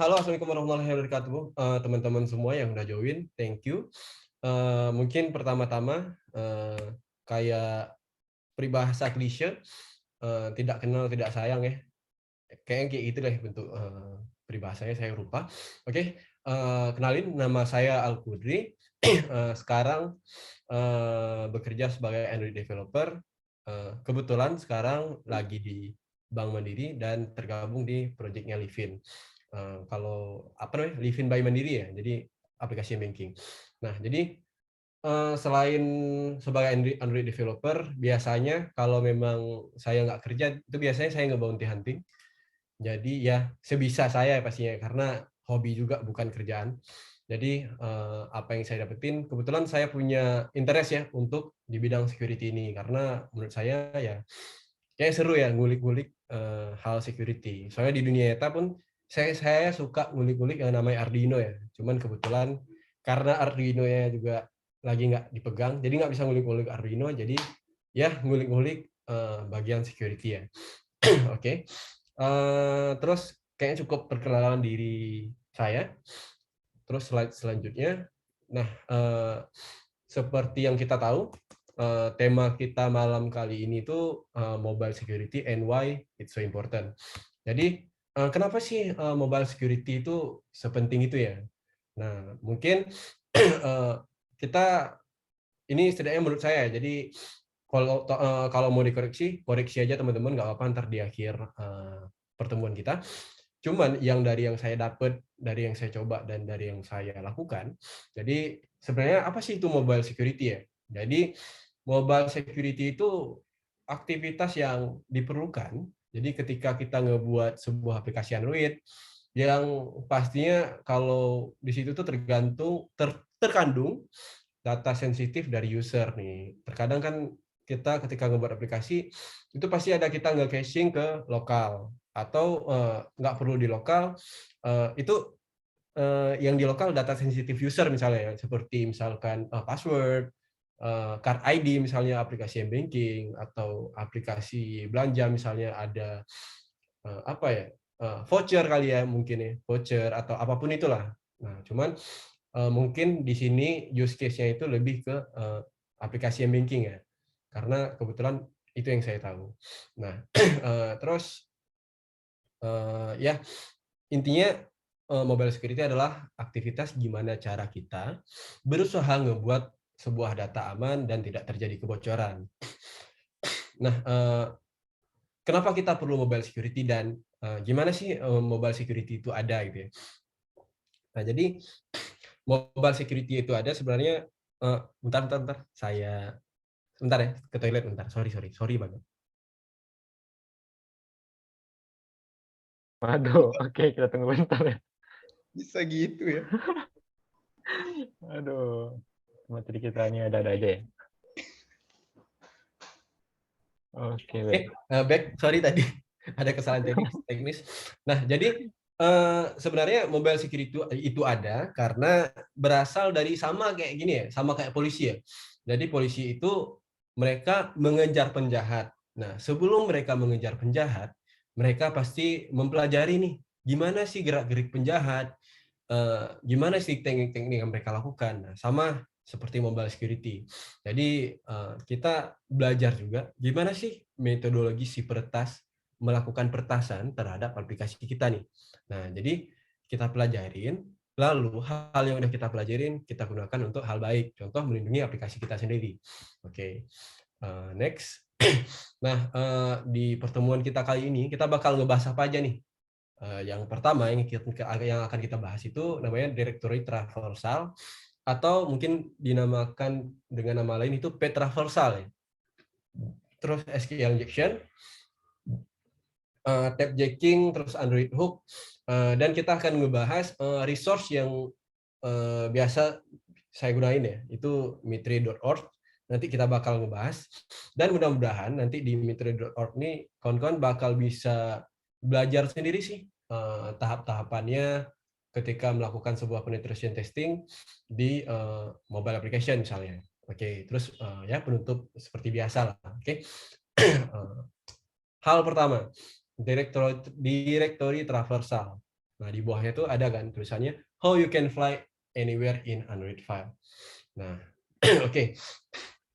Halo, assalamualaikum warahmatullahi wabarakatuh, teman-teman semua yang udah join, thank you. Mungkin pertama-tama kayak peribahasa klise, tidak kenal tidak sayang ya. Kayaknya kayak gitu deh bentuk peribahasanya, saya lupa. Oke, kenalin nama saya Al Kudri. Sekarang bekerja sebagai Android developer. Kebetulan sekarang lagi di Bank Mandiri dan tergabung di proyeknya Livin. Kalau apa namanya, Livin by Mandiri ya, jadi aplikasi banking. Nah, jadi selain sebagai Android developer, biasanya kalau memang saya nggak kerja, itu biasanya saya nge-bounty hunting. Jadi ya sebisa saya pastinya, karena hobi juga bukan kerjaan. Jadi apa yang saya dapetin, kebetulan saya punya interest ya untuk di bidang security ini, karena menurut saya ya kayak seru ya ngulik-ngulik hal security. Soalnya di dunia nyata pun saya suka ngulik-ngulik yang namanya Arduino ya. Cuman kebetulan karena Arduino-nya juga lagi nggak dipegang, jadi nggak bisa ngulik-ngulik Arduino, jadi ya ngulik-ngulik bagian security ya. Oke. Terus kayaknya cukup perkenalan diri saya. Terus slide selanjutnya. Nah, seperti yang kita tahu, tema kita malam kali ini tuh mobile security and why it's so important. Jadi, kenapa sih mobile security itu sepenting itu ya? Nah, mungkin kita ini setidaknya menurut saya. Jadi kalau mau dikoreksi, koreksi aja teman-teman, nggak apa-apa ntar di akhir pertemuan kita. Cuman dari yang saya dapat, dari yang saya coba, dan dari yang saya lakukan, jadi sebenarnya apa sih itu mobile security ya? Jadi mobile security itu aktivitas yang diperlukan. Jadi ketika kita ngebuat sebuah aplikasi Android, yang pastinya kalau di situ tuh terkandung data sensitif dari user nih. Terkadang kan kita ketika ngebuat aplikasi, itu pasti ada kita nge-caching ke lokal, atau nggak perlu di lokal, itu yang di lokal data sensitif user misalnya ya, seperti misalkan password, card ID misalnya aplikasi banking, atau aplikasi belanja misalnya ada apa ya, voucher kali ya mungkin ya, voucher atau apapun itulah. Nah, cuman mungkin di sini use case-nya itu lebih ke aplikasi banking ya, karena kebetulan itu yang saya tahu. Nah, terus ya intinya mobile security adalah aktivitas gimana cara kita berusaha ngebuat sebuah data aman dan tidak terjadi kebocoran. Nah, kenapa kita perlu mobile security dan gimana sih mobile security itu ada gitu ya. Nah, jadi mobile security itu ada sebenarnya, bentar, saya sebentar ya, ke toilet bentar, sorry banget. Waduh, oke, kita tunggu bentar ya. Bisa gitu ya? Aduh, materi kita ini ada-ada aja ya. Oke, baik. Back, sorry tadi ada kesalahan teknis. Nah, jadi sebenarnya mobile security itu ada karena berasal dari sama kayak gini ya, sama kayak polisi ya. Jadi polisi itu mereka mengejar penjahat. Nah, sebelum mereka mengejar penjahat, mereka pasti mempelajari nih, gimana sih gerak-gerik penjahat, gimana sih teknik-teknik yang mereka lakukan. Nah, sama seperti mobile security. Jadi kita belajar juga gimana sih metodologi si peretas melakukan peretasan terhadap aplikasi kita nih. Nah, jadi kita pelajarin, lalu hal yang udah kita pelajarin kita gunakan untuk hal baik. Contoh melindungi aplikasi kita sendiri. Oke, next. Nah, di pertemuan kita kali ini kita bakal ngebahas apa aja nih? Yang pertama yang akan kita bahas itu namanya directory traversal, atau mungkin dinamakan dengan nama lain itu p-traversal ya. Terus SQL injection, tab jacking, terus Android hook, dan kita akan ngebahas resource yang biasa saya gunain ya, itu mitre.org. Nanti kita bakal ngebahas, dan mudah-mudahan nanti di mitre.org ini kawan-kawan bakal bisa belajar sendiri sih tahap-tahapannya ketika melakukan sebuah penetration testing di mobile application misalnya. Oke, terus ya penutup seperti biasa lah. Oke. Hal pertama, directory traversal. Nah, di bawahnya tuh ada kan tulisannya how you can fly anywhere in Android file. Nah, oke.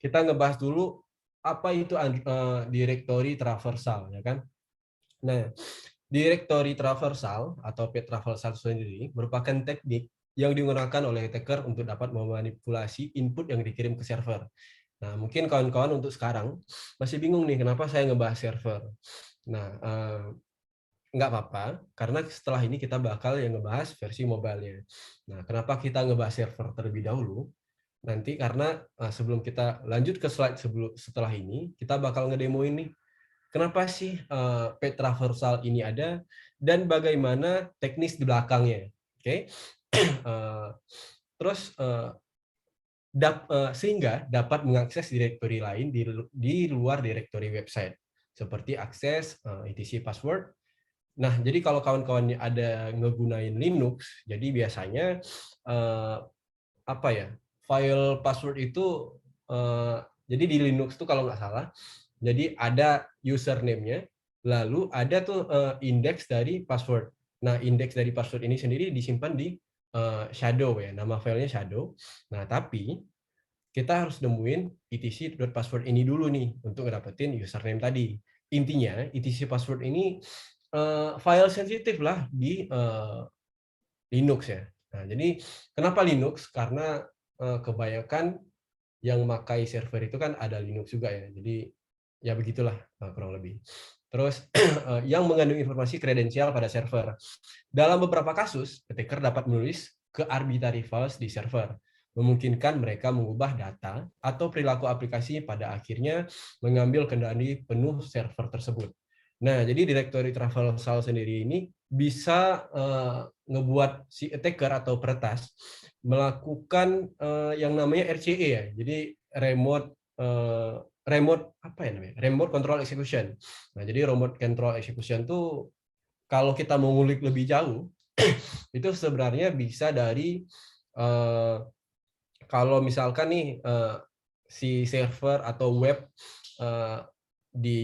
Kita ngebahas dulu apa itu directory traversal, ya kan? Nah, directory traversal atau path traversal sendiri merupakan teknik yang digunakan oleh attacker untuk dapat memanipulasi input yang dikirim ke server. Nah, mungkin kawan-kawan untuk sekarang masih bingung nih kenapa saya ngebahas server. Nah, nggak apa-apa, karena setelah ini kita bakal yang ngebahas versi mobile-nya. Nah, kenapa kita ngebahas server terlebih dahulu? Nanti karena sebelum kita lanjut ke slide setelah ini, kita bakal ngedemoin nih, kenapa sih path traversal ini ada, dan bagaimana teknis di belakangnya. Oke, terus sehingga dapat mengakses direktori lain di luar direktori website, seperti akses etc password. Nah, jadi kalau kawan-kawan ada ngegunain Linux, jadi biasanya apa ya, file password itu jadi di Linux tuh kalau nggak salah, jadi ada username-nya, lalu ada tuh indeks dari password. Nah, indeks dari password ini sendiri disimpan di shadow ya, nama filenya shadow. Nah, tapi kita harus nemuin etc.password ini dulu nih untuk ngedapetin username tadi. Intinya, etc password ini file sensitif lah di Linux ya. Nah, jadi kenapa Linux? Karena kebanyakan yang memakai server itu kan ada Linux juga ya. Jadi ya begitulah kurang lebih. Terus yang mengandung informasi kredensial pada server. Dalam beberapa kasus, attacker dapat menulis ke arbitrary files di server, memungkinkan mereka mengubah data atau perilaku aplikasi pada akhirnya mengambil kendali penuh server tersebut. Nah, jadi directory traversal sendiri ini bisa ngebuat si attacker atau peretas melakukan yang namanya RCE ya. Jadi remote apa ya namanya? Remote control execution. Nah, jadi remote control execution tuh kalau kita mau ngulik lebih jauh itu sebenarnya bisa dari kalau misalkan nih si server atau web di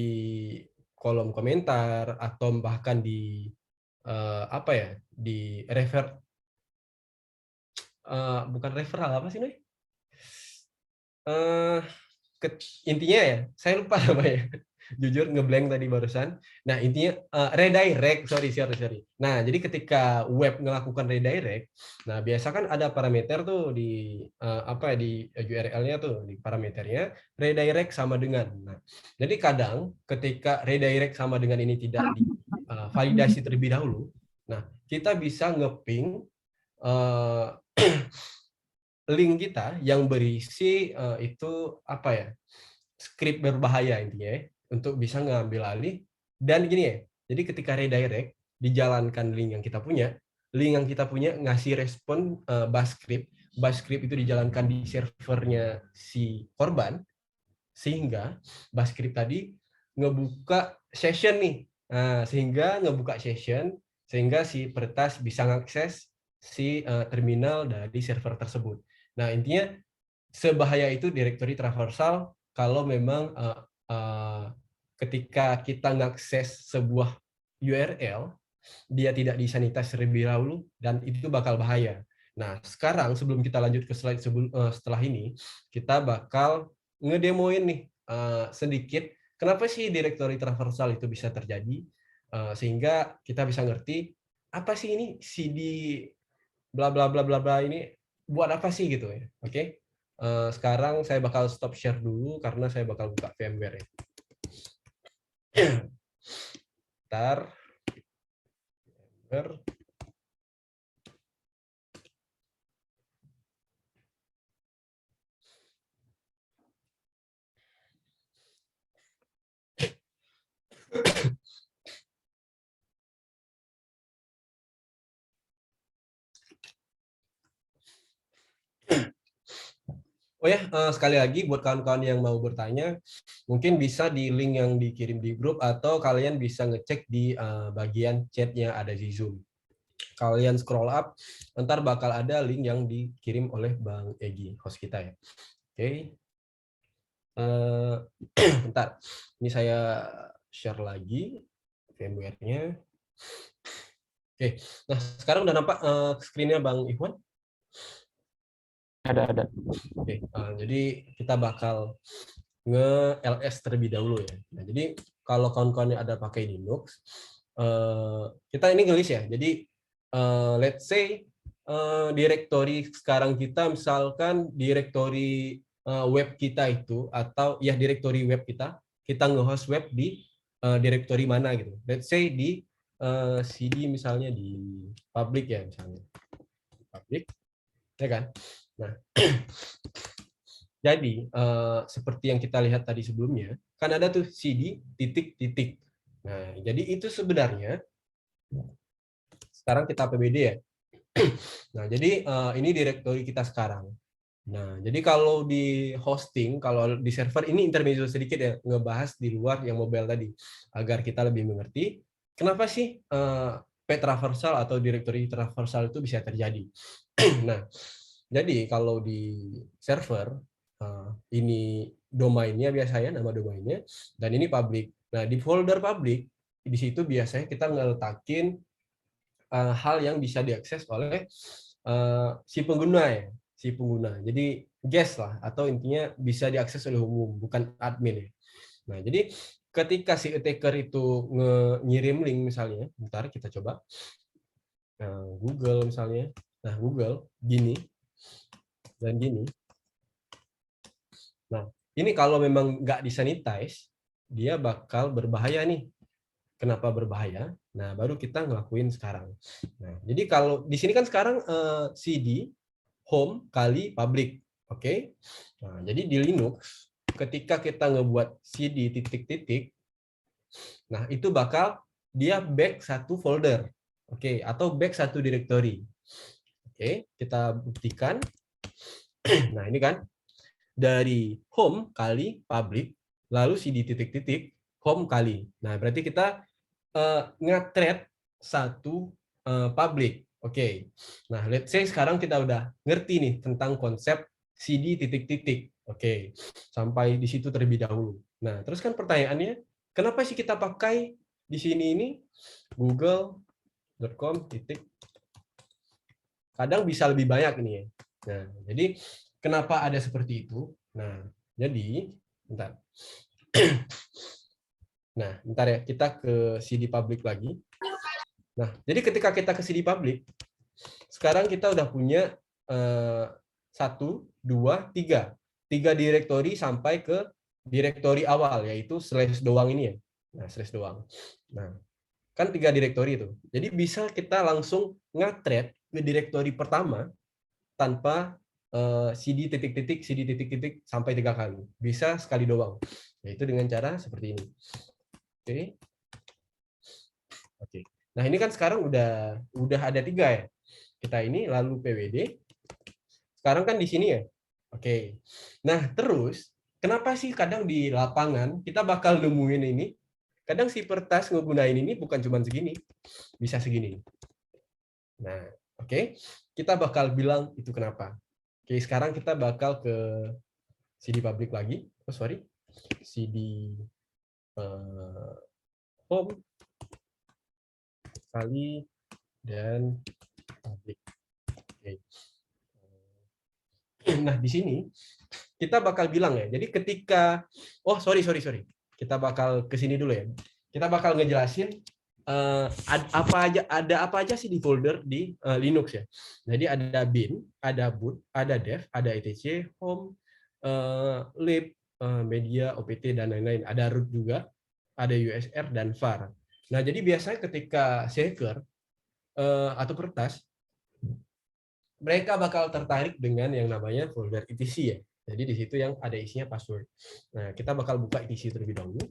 kolom komentar atau bahkan di apa ya, di bukan referral apa sih nih? Intinya ya, saya lupa namanya. Jujur ngeblank tadi barusan. Nah, intinya redirect, sorry. Nah, jadi ketika web melakukan redirect, nah biasa kan ada parameter tuh di apa ya, di URL-nya tuh, di parameternya redirect sama dengan. Nah, jadi kadang ketika redirect sama dengan ini tidak divalidasi terlebih dahulu, nah kita bisa ngeping link kita yang berisi itu apa ya, script berbahaya intinya ya, untuk bisa ngambil alih. Dan gini ya, jadi ketika redirect dijalankan link yang kita punya ngasih respon bash script itu dijalankan di servernya si korban, sehingga bash script tadi ngebuka session nih. Nah, sehingga si peretas bisa mengakses si terminal dari server tersebut. Nah, intinya sebahaya itu directory traversal kalau memang ketika kita mengakses sebuah URL, dia tidak disanitize terlebih dahulu, dan itu bakal bahaya. Nah, sekarang sebelum kita lanjut ke slide setelah ini, kita bakal ngedemoin nih sedikit kenapa sih directory traversal itu bisa terjadi, sehingga kita bisa ngerti apa sih ini CD bla bla bla bla bla ini buat apa sih gitu ya. Oke. Sekarang saya bakal stop share dulu karena saya bakal buka VMware ya. Ntar. Oh ya, sekali lagi buat kawan-kawan yang mau bertanya, mungkin bisa di link yang dikirim di grup atau kalian bisa ngecek di bagian chatnya ada di Zoom. Kalian scroll up, ntar bakal ada link yang dikirim oleh Bang Egi, host kita ya. Oke. Bentar, ini saya share lagi VMware-nya. Oke, nah sekarang udah nampak screen-nya Bang Ikhwan? Ada. Oke, jadi kita bakal nge-ls terlebih dahulu ya. Nah, jadi kalau kawan-kawan yang ada pakai Linux, kita ini ngelis ya. Jadi let's say direktori sekarang kita misalkan direktori web kita itu atau ya direktori web kita nge-host web di direktori mana gitu. Let's say di CD misalnya di public ya misalnya. Public, ya kan? Nah, jadi seperti yang kita lihat tadi sebelumnya, kan ada tuh CD titik-titik. Nah, jadi itu sebenarnya sekarang kita PBD ya. Nah, jadi ini direktori kita sekarang. Nah, jadi kalau di hosting, kalau di server ini intermezzo sedikit ya, ngebahas di luar yang mobile tadi, agar kita lebih mengerti kenapa sih page traversal atau direktori traversal itu bisa terjadi. Nah, jadi kalau di server ini domainnya biasanya nama domainnya dan ini public. Nah, di folder public di situ biasanya kita ngeletakin hal yang bisa diakses oleh si pengguna ya, si pengguna. Jadi guest lah atau intinya bisa diakses oleh umum, bukan admin ya. Nah, jadi ketika si attacker itu ngirim link misalnya, bentar kita coba Google misalnya. Nah, Google gini dan gini. Nah, ini kalau memang nggak disanitize, dia bakal berbahaya nih. Kenapa berbahaya? Nah, baru kita ngelakuin sekarang. Nah, jadi kalau di sini kan sekarang CD home kali public, oke? Nah, jadi di Linux ketika kita ngebuat CD titik-titik, nah itu bakal dia back satu folder, oke? Atau back satu directory, oke? Kita buktikan. Nah, ini kan dari home kali public, lalu CD titik-titik home kali. Nah, berarti kita nge-thread satu public. Oke. Nah, let's say sekarang kita udah ngerti nih tentang konsep CD titik-titik. Oke. Sampai di situ terlebih dahulu. Nah, terus kan pertanyaannya, kenapa sih kita pakai di sini ini google.com titik. Kadang bisa lebih banyak ini ya. Nah, jadi kenapa ada seperti itu? Nah, jadi bentar. Nah, bentar ya, kita ke CD public lagi. Nah, jadi ketika kita ke CD public, sekarang kita udah punya 1, 2, 3. 3 direktori sampai ke direktori awal, yaitu slash doang ini ya. Nah, slash doang. Nah, kan 3 direktori itu. Jadi bisa kita langsung nge-thread ke direktori pertama tanpa CD titik-titik, CD titik-titik sampai 3 kali. Bisa sekali doang. Yaitu dengan cara seperti ini. Oke. Oke. Nah, ini kan sekarang udah ada 3 ya. Kita ini lalu PWD. Sekarang kan di sini ya. Oke. Nah, terus kenapa sih kadang di lapangan kita bakal nemuin ini? Kadang si Pertas ngegunain ini bukan cuma segini, bisa segini. Nah, oke. Kita bakal bilang itu kenapa. Oke, sekarang kita bakal ke CD public lagi. Oh, sorry. CD home kali dan public. Oke. Nah, di sini kita bakal bilang ya. Jadi ketika sorry. Kita bakal ke sini dulu ya. Kita bakal ngejelasin ada apa aja sih di folder di Linux ya. Jadi ada bin, ada boot, ada dev, ada etc, home, lib, media, opt dan lain-lain. Ada root juga, ada usr dan var. Nah, jadi biasanya ketika hacker atau Pertas mereka bakal tertarik dengan yang namanya folder etc ya. Jadi di situ yang ada isinya password. Nah, kita bakal buka etc terlebih dahulu.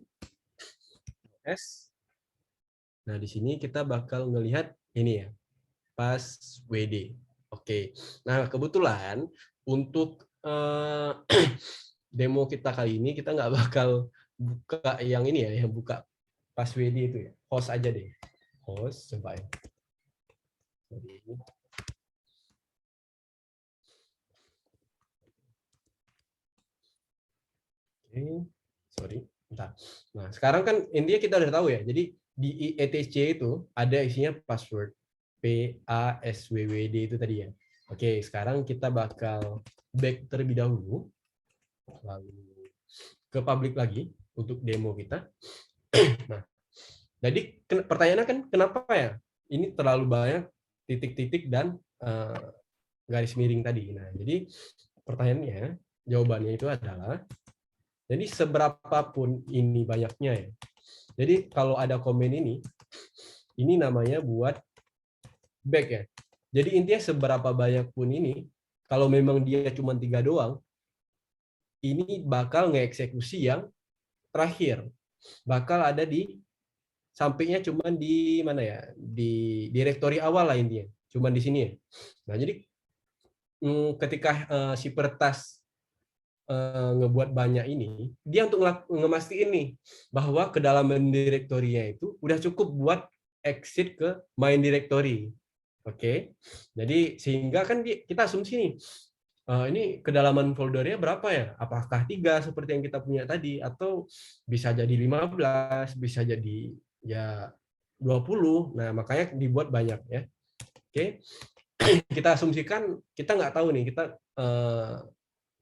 Nah, di sini kita bakal ngelihat ini ya, passwd. Oke. Nah, kebetulan untuk demo kita kali ini kita nggak bakal buka yang ini ya, yang buka passwd itu ya. Host aja deh. Host coba ya. Sorry, bentar. Nah, sekarang kan intinya kita udah tahu ya. Jadi di etc itu ada isinya password. passwd itu tadi ya. Oke, sekarang kita bakal back terlebih dahulu, lalu ke public lagi untuk demo kita. Nah, jadi pertanyaannya kan kenapa ya ini terlalu banyak titik-titik dan garis miring tadi. Nah, jadi pertanyaannya, jawabannya itu adalah, jadi seberapapun ini banyaknya ya. Jadi kalau ada komen ini namanya buat back ya. Jadi intinya seberapa banyak pun ini, kalau memang dia cuma 3 doang, ini bakal ngeeksekusi yang terakhir. Bakal ada di sampingnya cuma di mana ya? Di direktori awal lah intinya. Cuma di sini ya. Nah, jadi ketika si Pertas ngebuat banyak ini, dia untuk ngemastiin nih bahwa kedalaman direktorinya itu udah cukup buat exit ke main directory. Oke. Jadi sehingga kan kita asumsi nih, ini kedalaman foldernya berapa ya? Apakah 3 seperti yang kita punya tadi, atau bisa jadi 15, bisa jadi ya 20. Nah, makanya dibuat banyak ya. Oke. Kita asumsikan kita nggak tahu nih, kita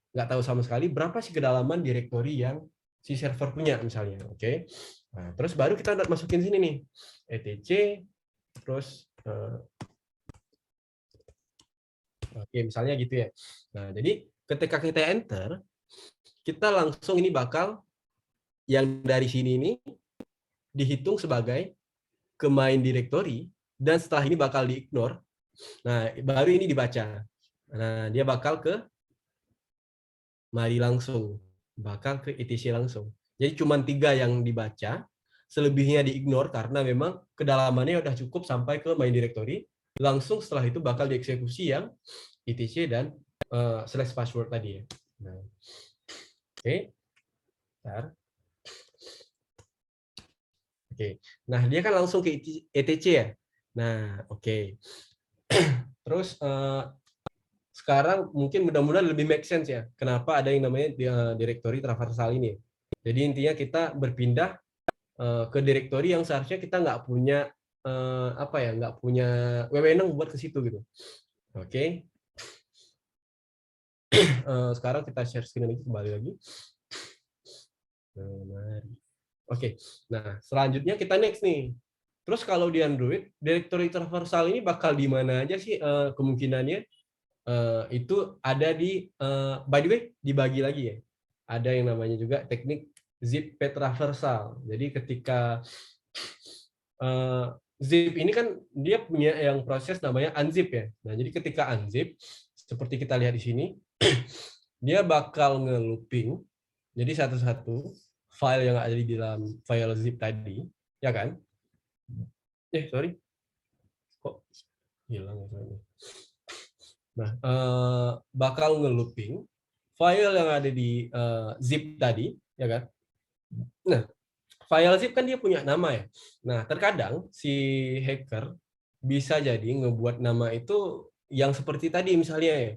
nggak tahu sama sekali berapa sih kedalaman direktori yang si server punya misalnya. Oke. Nah, terus baru kita masukin sini nih, etc. Terus oke, misalnya gitu ya. Nah, jadi ketika kita enter, kita langsung ini bakal yang dari sini ini dihitung sebagai ke main directory, dan setelah ini bakal di-ignore. Nah, baru ini dibaca. Nah, dia bakal ke mari langsung, bakal ke etc langsung. Jadi cuma 3 yang dibaca, selebihnya di-ignore karena memang kedalamannya udah cukup sampai ke main directory. Langsung setelah itu bakal dieksekusi yang etc dan slash password tadi ya. Nah, oke. Oke. Nah, dia kan langsung ke etc ya. Nah, oke. Terus sekarang mungkin mudah-mudahan lebih make sense ya. Kenapa ada yang namanya directory traversal ini? Jadi intinya kita berpindah ke directory yang seharusnya kita nggak punya nggak punya wewenang buat ke situ gitu. Oke. Sekarang kita share screen lagi, kembali lagi. Oke. Nah, selanjutnya kita next nih. Terus kalau di Android, directory traversal ini bakal di mana aja sih kemungkinannya? Itu ada di, by the way, dibagi lagi ya. Ada yang namanya juga teknik zip path traversal. Jadi ketika zip ini kan dia punya yang proses namanya unzip ya. Nah, jadi ketika unzip, seperti kita lihat di sini, dia bakal nge-looping. Jadi satu-satu file yang ada di dalam file zip tadi, ya kan? Sorry. Kok hilang ya? Nah, bakal nge-looping file yang ada di zip tadi, ya kan? Nah, file zip kan dia punya nama ya. Nah, terkadang si hacker bisa jadi ngebuat nama itu yang seperti tadi misalnya ya.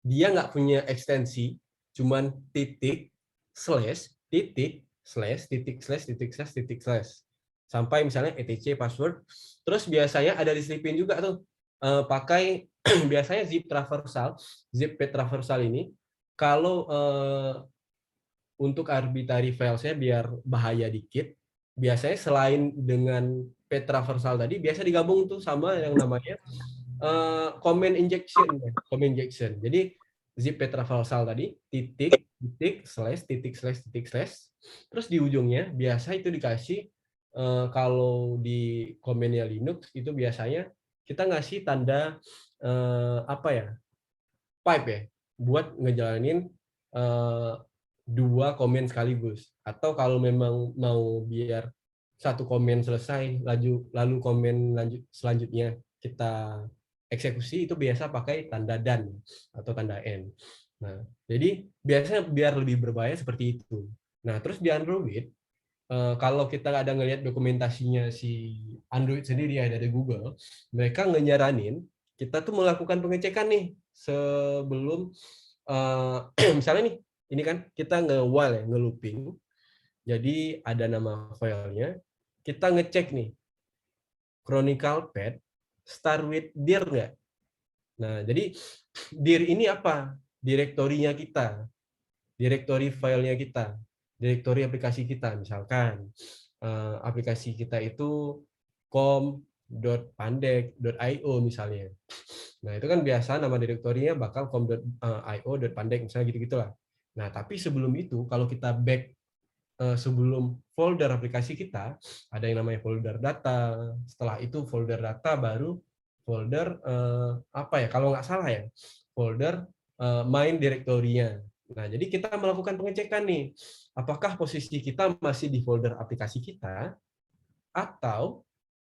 Dia nggak punya ekstensi, cuman titik, slash, titik, slash, titik, slash, titik, slash, titik, slash. Sampai misalnya etc password. Terus biasanya ada diselipin juga tuh pakai biasanya zip traversal, zip path traversal ini kalau untuk arbitrary filesnya biar bahaya dikit, biasanya selain dengan path traversal tadi biasa digabung tuh sama yang namanya comment injection, comment injection. Jadi zip path traversal tadi titik titik slash titik slash titik slash, terus di ujungnya biasa itu dikasih kalau di komennya Linux itu biasanya kita ngasih tanda pipe ya, buat ngejalanin 2 komen sekaligus. Atau kalau memang mau biar 1 komen selesai, lalu komen selanjutnya kita eksekusi, itu biasa pakai tanda dan atau tanda n. Nah, jadi biasanya biar lebih berbahaya seperti itu. Nah, terus di Android, kalau kita ada ngelihat dokumentasinya si Android sendiri ya dari Google, mereka nyaranin kita tuh melakukan pengecekan nih sebelum misalnya nih, ini kan kita nge-while ya, nge-looping. Jadi ada nama filenya, kita ngecek nih Chronicle Pad start with dir nggak? Nah, jadi dir ini apa? Direktorinya kita, direktori filenya kita, direktori aplikasi kita. Misalkan aplikasi kita itu com.pandek.io misalnya. Nah, itu kan biasa nama direktorinya bakal com.io.pandek misalnya gitu-gitulah. Nah, tapi sebelum itu kalau kita back sebelum folder aplikasi kita, ada yang namanya folder data. Setelah itu folder data baru folder apa ya? Kalau nggak salah ya, folder main direktorinya. Nah, jadi kita melakukan pengecekan nih, apakah posisi kita masih di folder aplikasi kita atau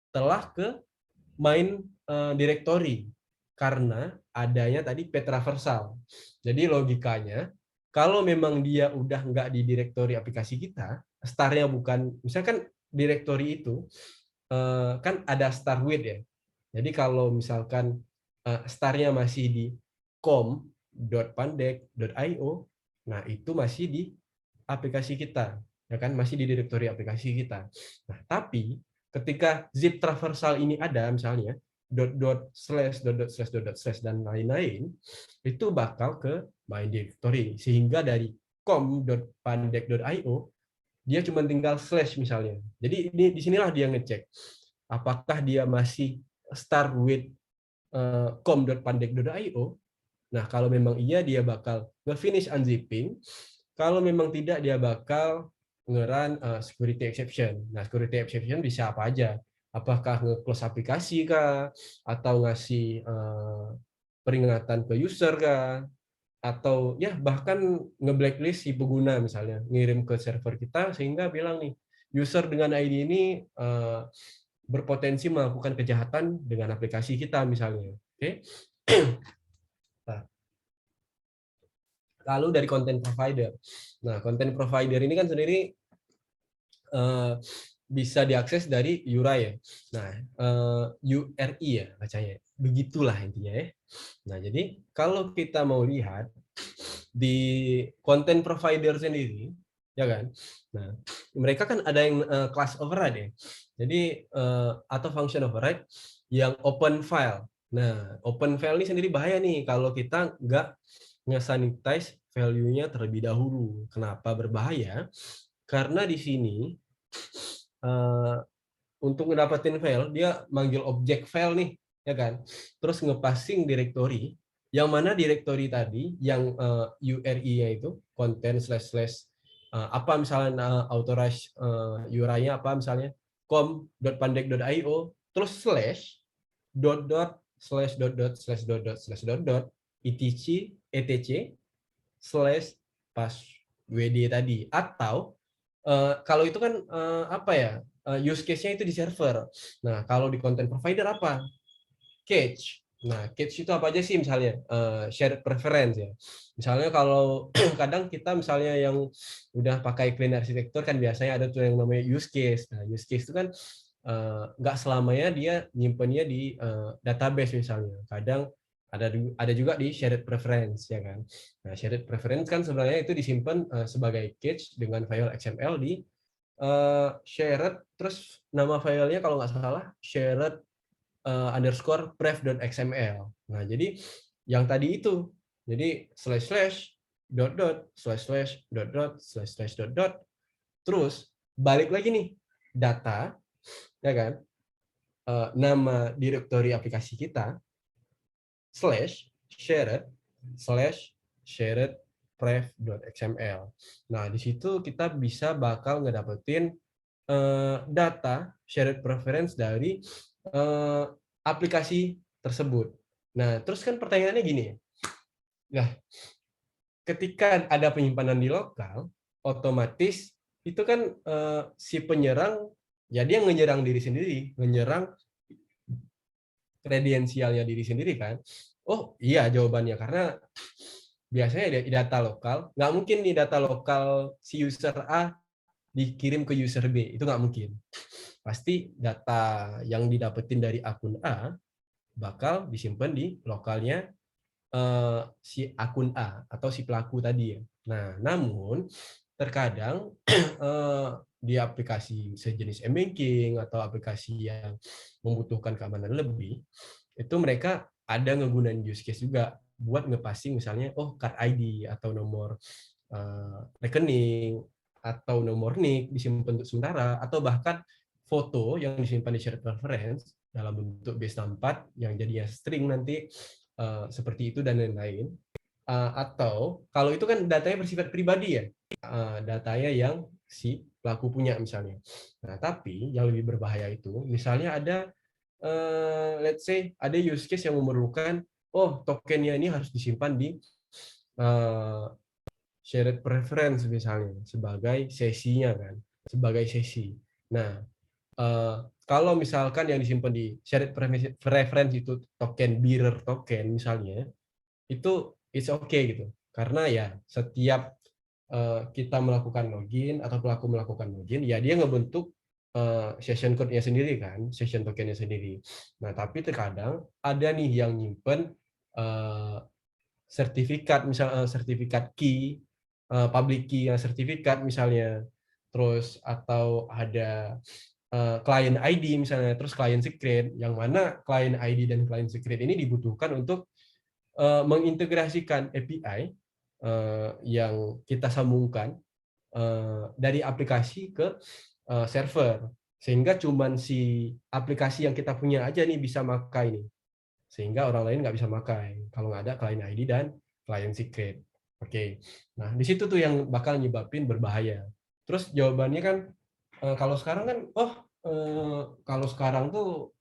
telah ke main directory karena adanya tadi pet traversal. Jadi logikanya kalau memang dia udah nggak di directory aplikasi kita, startnya bukan, misalkan directory itu kan ada start with ya. Jadi kalau misalkan startnya masih di com.pandek.io, nah itu masih di aplikasi kita, ya kan, masih di directory aplikasi kita. Nah, tapi ketika zip traversal ini ada misalnya //// dan lain-lain, itu bakal ke main directory, sehingga dari com.pandek.io dia cuma tinggal slash misalnya. Jadi ini disinilah dia ngecek apakah dia masih start with com.pandek.io. Nah, kalau memang iya dia bakal nge-finish unzipping. Kalau memang tidak dia bakal nge-run security exception. Nah, security exception bisa apa aja? Apakah nge-close aplikasi kah? Atau ngasih peringatan ke user kah? Atau ya bahkan nge-blacklist si pengguna misalnya, ngirim ke server kita sehingga bilang nih, user dengan ID ini berpotensi melakukan kejahatan dengan aplikasi kita misalnya. Oke. Nah, lalu dari content provider. Nah, content provider ini kan sendiri bisa diakses dari URI ya. Nah, URI ya bacanya. Begitulah intinya ya. Nah, jadi kalau kita mau lihat di content provider sendiri, ya kan? Nah, mereka kan ada yang class override ya. Jadi atau function override yang open file. Nah, open file ini sendiri bahaya nih kalau kita nggak nge-sanitize value-nya terlebih dahulu. Kenapa berbahaya? Karena di sini untuk ngedapetin file, dia manggil objek file nih, ya kan? Terus nge-passing directory, yang mana directory tadi, yang URI-nya itu, content / apa misalnya authorize URI-nya apa misalnya, com.pandek.io, terus slash, etc slash pas WD tadi. Atau kalau itu kan apa ya, use case-nya itu di server. Nah, kalau di content provider apa? Cache. Nah, cache itu apa aja sih misalnya? Shared preference ya. Misalnya kalau kadang kita misalnya yang udah pakai clean arsitektur kan biasanya ada tuh yang namanya use case. Nah, use case itu kan nggak selamanya dia nyimpennya di database misalnya. Kadang ada juga di shared preference ya kan. Nah, shared preference kan sebenarnya itu disimpan sebagai cache dengan file XML di shared, terus nama filenya kalau nggak salah shared underscore pref.xml. Nah, jadi yang tadi itu, jadi //dot terus balik lagi nih data, ya kan, nama direktori aplikasi kita /shared pref.xml. Nah, di situ kita bisa bakal ngedapetin data shared preference dari aplikasi tersebut. Nah, terus kan pertanyaannya gini ya. Nah, ketika ada penyimpanan di lokal, otomatis itu kan si penyerang, ya dia menyerang diri sendiri, menyerang kredensialnya diri sendiri kan. Oh iya jawabannya, karena biasanya di data lokal, nggak mungkin di data lokal si user A dikirim ke user B, itu nggak mungkin. Pasti data yang didapetin dari akun A bakal disimpan di lokalnya si akun A atau si pelaku tadi ya. Nah, namun terkadang di aplikasi sejenis m-banking atau aplikasi yang membutuhkan keamanan lebih, itu mereka ada ngegunain use case juga buat ngepassing misalnya, oh card ID atau nomor rekening atau nomor NIK disimpan untuk sementara, atau bahkan foto yang disimpan di shared preference dalam bentuk base64 yang jadinya string nanti seperti itu dan lain-lain. Atau kalau itu kan datanya bersifat pribadi ya, datanya yang si pelaku punya misalnya. Nah, tapi yang lebih berbahaya itu misalnya ada let's say ada use case yang memerlukan oh tokennya ini harus disimpan di shared preference misalnya sebagai sesinya kan, sebagai sesi. Nah, kalau misalkan yang disimpan di shared preference itu token bearer token misalnya, itu it's okay gitu. Karena ya setiap kita melakukan login atau pelaku melakukan login, ya dia ngebentuk session code-nya sendiri kan, session token-nya sendiri. Nah, tapi terkadang ada nih yang nyimpen sertifikat, misalnya sertifikat key, public key yang sertifikat misalnya, terus atau ada client ID misalnya, terus client secret, yang mana client ID dan client secret ini dibutuhkan untuk mengintegrasikan API yang kita sambungkan dari aplikasi ke server, sehingga cuman si aplikasi yang kita punya aja nih bisa makai nih, sehingga orang lain nggak bisa makai kalau nggak ada client ID dan client secret. Oke, nah di situ tuh yang bakal nyebabin berbahaya. Terus jawabannya kan kalau sekarang kan, kalau sekarang tuh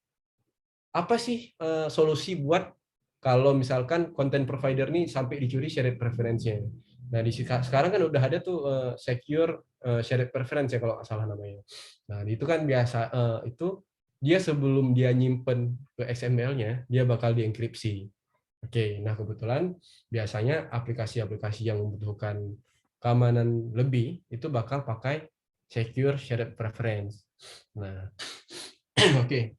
apa sih solusi buat kalau misalkan content provider nih sampai dicuri shared preference-nya. Nah, sekarang kan udah ada tuh secure shared preference ya kalau nggak salah namanya. Nah, itu kan biasa itu dia sebelum dia nyimpen ke XML-nya, dia bakal dienkripsi. Oke, nah kebetulan biasanya aplikasi-aplikasi yang membutuhkan keamanan lebih itu bakal pakai secure shared preference. Nah, oke.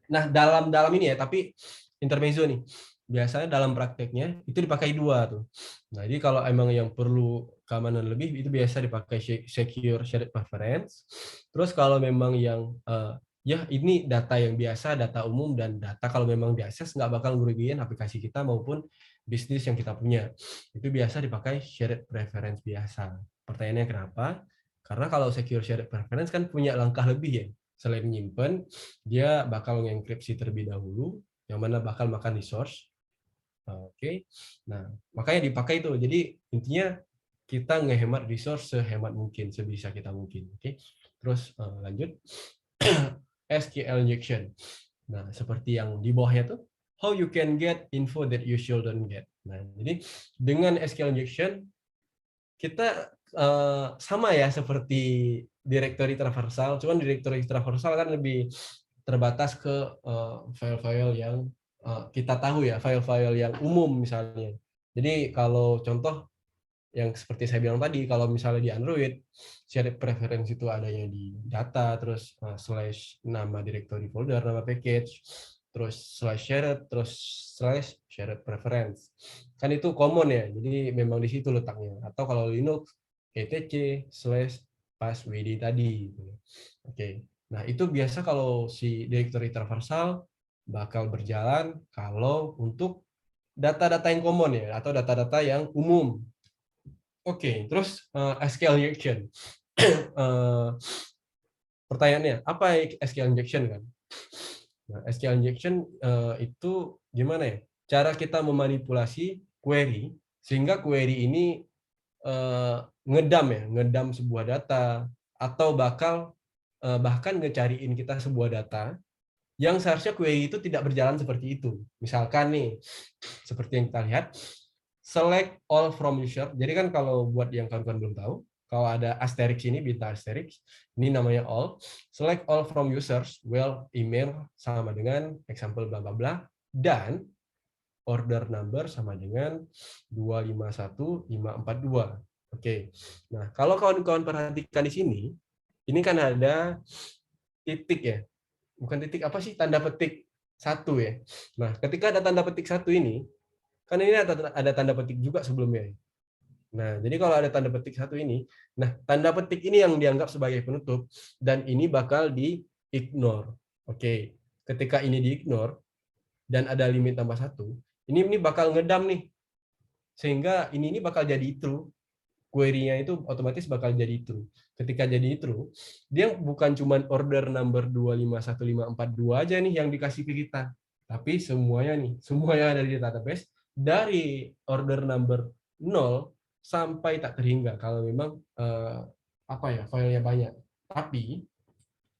Nah, dalam ini ya, tapi intermezzo nih. Biasanya dalam prakteknya itu dipakai dua tuh. Nah, jadi kalau emang yang perlu keamanan lebih itu biasa dipakai secure shared preference. Terus kalau memang yang ya ini data yang biasa, data umum dan data kalau memang diakses nggak bakal ngerugiin aplikasi kita maupun bisnis yang kita punya. Itu biasa dipakai shared preference biasa. Pertanyaannya kenapa? Karena kalau secure shared preference kan punya langkah lebih ya. Selain nyimpen, dia bakal mengenkripsi terlebih dahulu, yang mana bakal makan resource. Oke, nah makanya dipakai itu. Jadi intinya kita ngehemat resource sehemat mungkin, sebisa kita mungkin. Oke, terus lanjut SQL injection. Nah seperti yang di bawahnya tuh, how you can get info that you shouldn't get. Nah jadi dengan SQL injection kita sama ya seperti directory traversal, cuman directory traversal kan lebih terbatas ke file-file yang kita tahu ya, file-file yang umum misalnya. Jadi kalau contoh yang seperti saya bilang tadi, kalau misalnya di Android, shared preference itu adanya di data, terus slash nama directory folder, nama package, terus slash shared, terus slash shared preference. Kan itu common ya, jadi memang di situ letaknya. Atau kalau Linux, etc slash passwd tadi. Oke, nah itu biasa kalau si directory traversal bakal berjalan kalau untuk data-data yang common ya, atau data-data yang umum. Oke, terus SQL injection. Pertanyaannya, apa SQL injection kan? Nah, SQL injection itu gimana ya? Cara kita memanipulasi query sehingga query ini ngedam sebuah data atau bahkan ngecariin kita sebuah data yang seharusnya query itu tidak berjalan seperti itu. Misalkan nih, seperti yang kita lihat, select all from user. Jadi kan kalau buat yang kawan-kawan belum tahu, kalau ada asterisk ini, bintang asterisk, ini namanya all. Select all from users, well, email sama dengan example bla bla bla, dan order number sama dengan 251542. Oke. Nah, kalau kawan-kawan perhatikan di sini, ini kan ada titik ya. Bukan titik apa sih? Tanda petik satu ya. Nah, ketika ada tanda petik satu ini, kan ini ada tanda petik juga sebelumnya. Nah, jadi kalau ada tanda petik satu ini, nah tanda petik ini yang dianggap sebagai penutup dan ini bakal di-ignore. Oke, ketika ini di-ignore dan ada limit tambah satu, ini bakal ngedam nih, sehingga ini bakal jadi true. Query-nya itu otomatis bakal jadi true. Ketika jadi true, dia bukan cuma order number 251542 aja nih yang dikasih ke kita, tapi semuanya nih, semua yang ada di database dari order number 0 sampai tak terhingga kalau memang filenya banyak. Tapi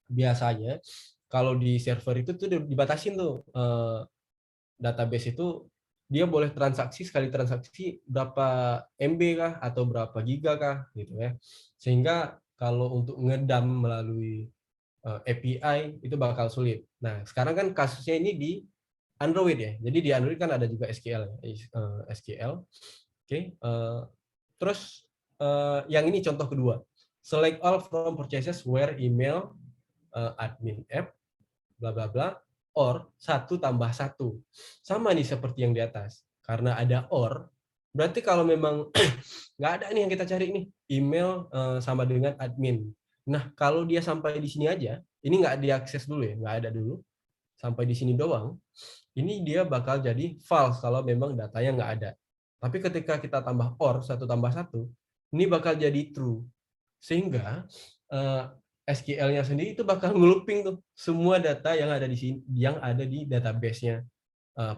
biasanya kalau di server itu tuh dibatasin tuh database itu dia boleh transaksi, sekali transaksi berapa MB kah atau berapa giga kah gitu ya. Sehingga kalau untuk ngedam melalui API itu bakal sulit. Nah, sekarang kan kasusnya ini di Android ya. Jadi di Android kan ada juga SQL. SQL. Oke. Terus yang ini contoh kedua. Select all from purchases where email admin app bla bla bla or 1 tambah 1. Sama nih seperti yang di atas. Karena ada or, berarti kalau memang nggak ada nih yang kita cari nih, email sama dengan admin. Nah, kalau dia sampai di sini aja, ini nggak diakses dulu ya, nggak ada dulu, sampai di sini doang, ini dia bakal jadi false kalau memang datanya nggak ada. Tapi ketika kita tambah or, 1 tambah 1, ini bakal jadi true. Sehingga SQL-nya sendiri itu bakal ngeluping tuh semua data yang ada di sini, yang ada di database-nya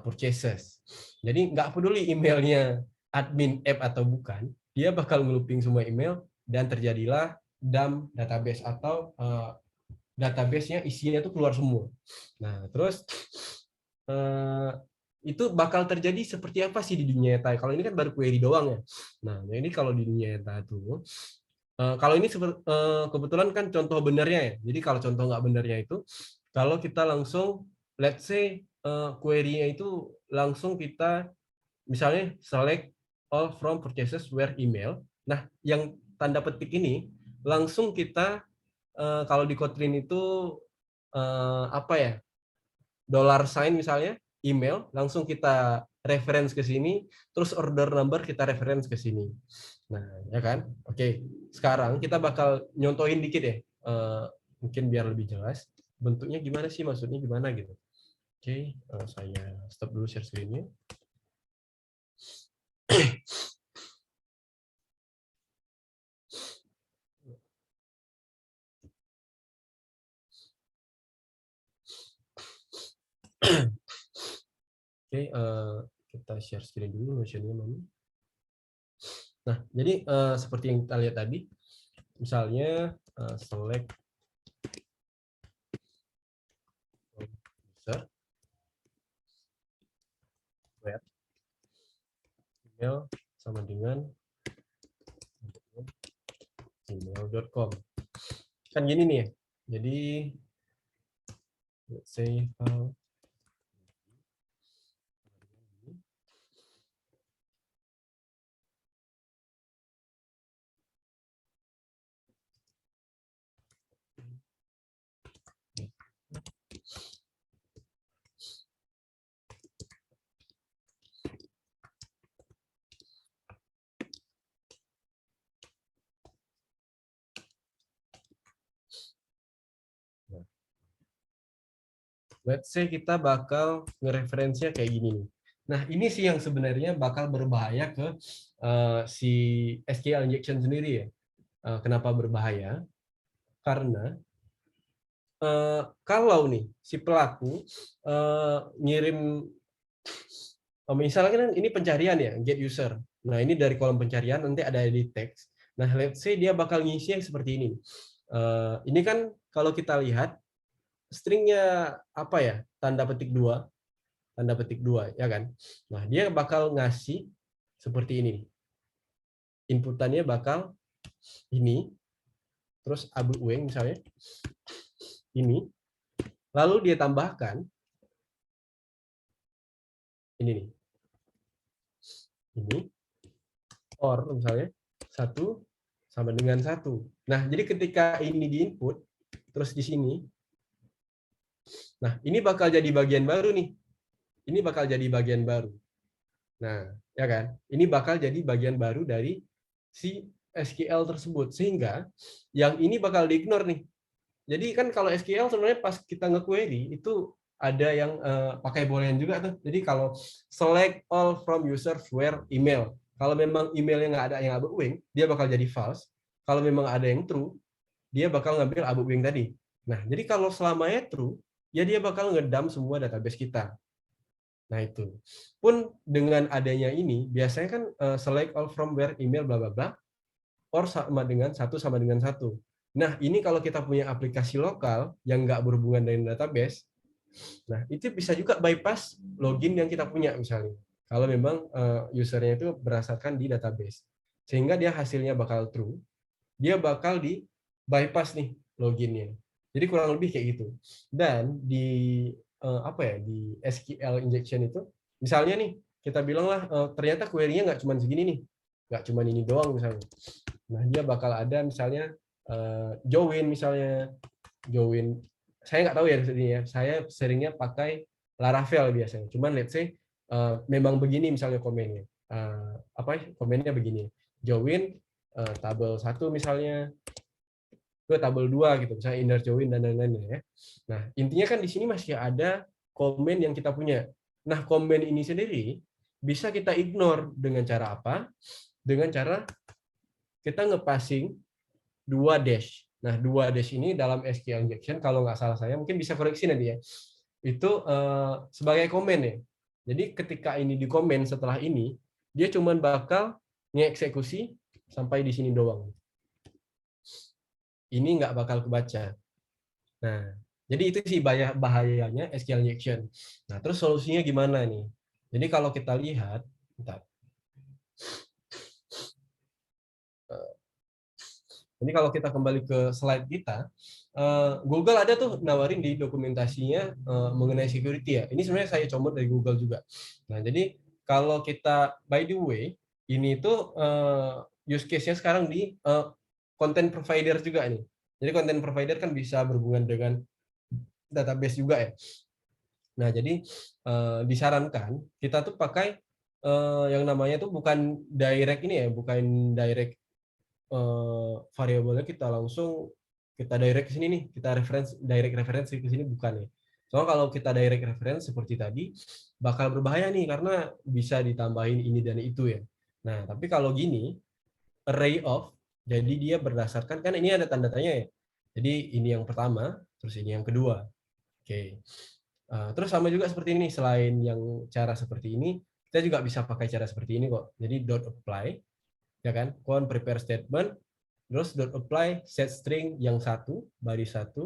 purchases. Jadi nggak peduli emailnya admin app atau bukan, dia bakal ngeluping semua email dan terjadilah dump database atau database-nya isinya itu keluar semua. Nah, terus itu bakal terjadi seperti apa sih di dunia nyata? Kalau ini kan baru query doang ya. Nah, ini kalau di dunia nyata itu kalau ini kebetulan kan contoh benernya ya. Jadi kalau contoh nggak benernya itu, kalau kita langsung, let's say query-nya itu langsung kita misalnya select all from purchases where email. Nah, yang tanda petik ini langsung kita kalau di Kotlin itu apa ya? $sign misalnya email, langsung kita reference ke sini, terus order number kita reference ke sini. Nah, ya kan? Oke, sekarang kita bakal nyontohin dikit ya, mungkin biar lebih jelas. Bentuknya gimana sih, maksudnya gimana gitu. Oke, saya stop dulu share screen-nya. Oke, kita share screen dulu, Notion-nya mana. Nah, jadi seperti yang kita lihat tadi, misalnya select user, where email sama dengan email.com. Kan gini nih ya. Jadi let's say file let's say kita bakal ngereferensinya kayak gini nih. Nah, ini sih yang sebenarnya bakal berbahaya ke si SQL injection sendiri ya. Kenapa berbahaya? Karena kalau nih si pelaku ngirim, misalnya kan ini pencarian ya, get user. Nah, ini dari kolom pencarian nanti ada di teks. Nah, let's say dia bakal ngisi yang seperti ini. Ini kan kalau kita lihat stringnya apa ya, tanda petik 2, ya kan. Nah, dia bakal ngasih seperti ini. Inputannya bakal ini, terus abu ueng misalnya ini, lalu dia tambahkan ini nih, ini or misalnya 1 sama dengan 1. Nah, jadi ketika ini di input terus di sini, nah ini bakal jadi bagian baru nih. Ini bakal jadi bagian baru. Nah, ya kan? Ini bakal jadi bagian baru dari si SQL tersebut, sehingga yang ini bakal di-ignore nih. Jadi kan kalau SQL sebenarnya pas kita nge-query itu ada yang pakai boolean juga tuh. Jadi kalau select all from users where email. Kalau memang emailnya nggak ada yang above wing, dia bakal jadi false. Kalau memang ada yang true, dia bakal ngambil above wing tadi. Nah, jadi kalau selamanya true, ya dia bakal ngedump semua database kita. Nah, itu. Pun dengan adanya ini, biasanya kan select all from where email bla bla bla, or sama dengan satu. Nah, ini kalau kita punya aplikasi lokal yang nggak berhubungan dengan database, nah itu bisa juga bypass login yang kita punya misalnya. Kalau memang usernya itu berdasarkan di database. Sehingga dia hasilnya bakal true, dia bakal di bypass nih loginnya. Jadi kurang lebih kayak gitu. Dan di di SQL injection itu, misalnya nih kita bilang lah ternyata query-nya nggak cuma segini nih, nggak cuma ini doang misalnya. Nah, dia bakal ada misalnya join misalnya, join. Saya nggak tahu ya maksudnya. Saya seringnya pakai Laravel biasanya. Cuman let's say memang begini misalnya komennya. Komennya begini. Join tabel 1 misalnya ke tabel 2 gitu, misalnya inner join dan lain-lain ya. Nah, intinya kan di sini masih ada komen yang kita punya. Nah, komen ini sendiri bisa kita ignore dengan cara apa? Dengan cara kita nge-passing 2 dash. Nah, 2 dash ini dalam SQL injection, kalau nggak salah saya, mungkin bisa koreksi nanti ya, itu sebagai komen ya. Jadi ketika ini di komen setelah ini, dia cuma bakal ngeeksekusi sampai di sini doang. Ini nggak bakal kebaca. Nah, jadi itu sih bahayanya SQL injection. Nah, terus solusinya gimana nih? Jadi kalau kita lihat, bentar. Jadi kalau kita kembali ke slide kita, Google ada tuh nawarin di dokumentasinya mengenai security ya. Ini sebenarnya saya comot dari Google juga. Nah, jadi kalau kita by the way, ini tuh use case-nya sekarang di content provider juga nih. Jadi content provider kan bisa berhubungan dengan database juga ya. Nah, jadi disarankan kita tuh pakai yang namanya tuh bukan direct ini ya, bukan direct variabelnya kita langsung kita direct ke sini nih, kita direct referensi ke sini bukan ya. Soalnya kalau kita direct reference seperti tadi bakal berbahaya nih karena bisa ditambahin ini dan itu ya. Nah, tapi kalau gini array of, jadi dia berdasarkan kan ini ada tanda tanya ya. Jadi ini yang pertama, terus ini yang kedua. Oke. Terus sama juga seperti ini, selain yang cara seperti ini, kita juga bisa pakai cara seperti ini kok. Jadi dot apply, ya kan? Con prepare statement, terus dot apply set string yang satu, baris 1,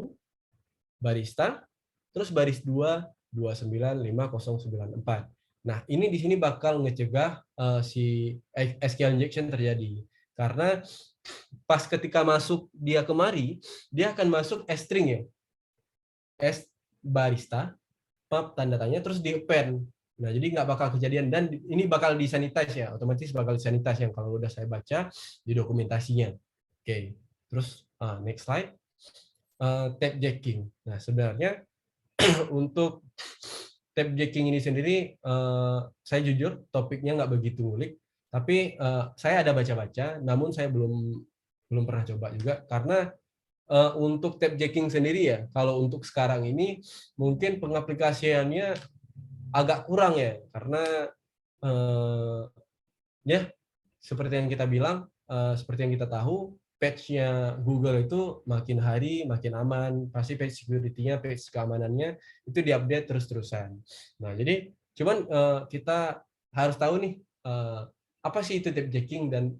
barista, terus baris 2, 295.094. Nah, ini di sini bakal ngecegah si SQL injection terjadi. Karena pas ketika masuk dia kemari, dia akan masuk string ya. S barista, pub tanda tanya, terus di append. Nah, jadi nggak bakal kejadian, dan ini bakal disanitize ya, otomatis bakal disanitize yang kalau udah saya baca di dokumentasinya. Oke, terus next slide. Tab jacking. Nah, sebenarnya untuk tab jacking ini sendiri, saya jujur topiknya nggak begitu ngulik, tapi saya ada baca-baca, namun saya belum pernah coba juga, karena untuk tab jacking sendiri ya, kalau untuk sekarang ini mungkin pengaplikasiannya agak kurang ya, karena ya seperti yang kita bilang, seperti yang kita tahu, patch-nya Google itu makin hari makin aman, pasti patch security-nya, patch keamanannya itu diupdate terus-terusan. Nah, jadi cuman kita harus tahu nih apa sih itu tab jacking dan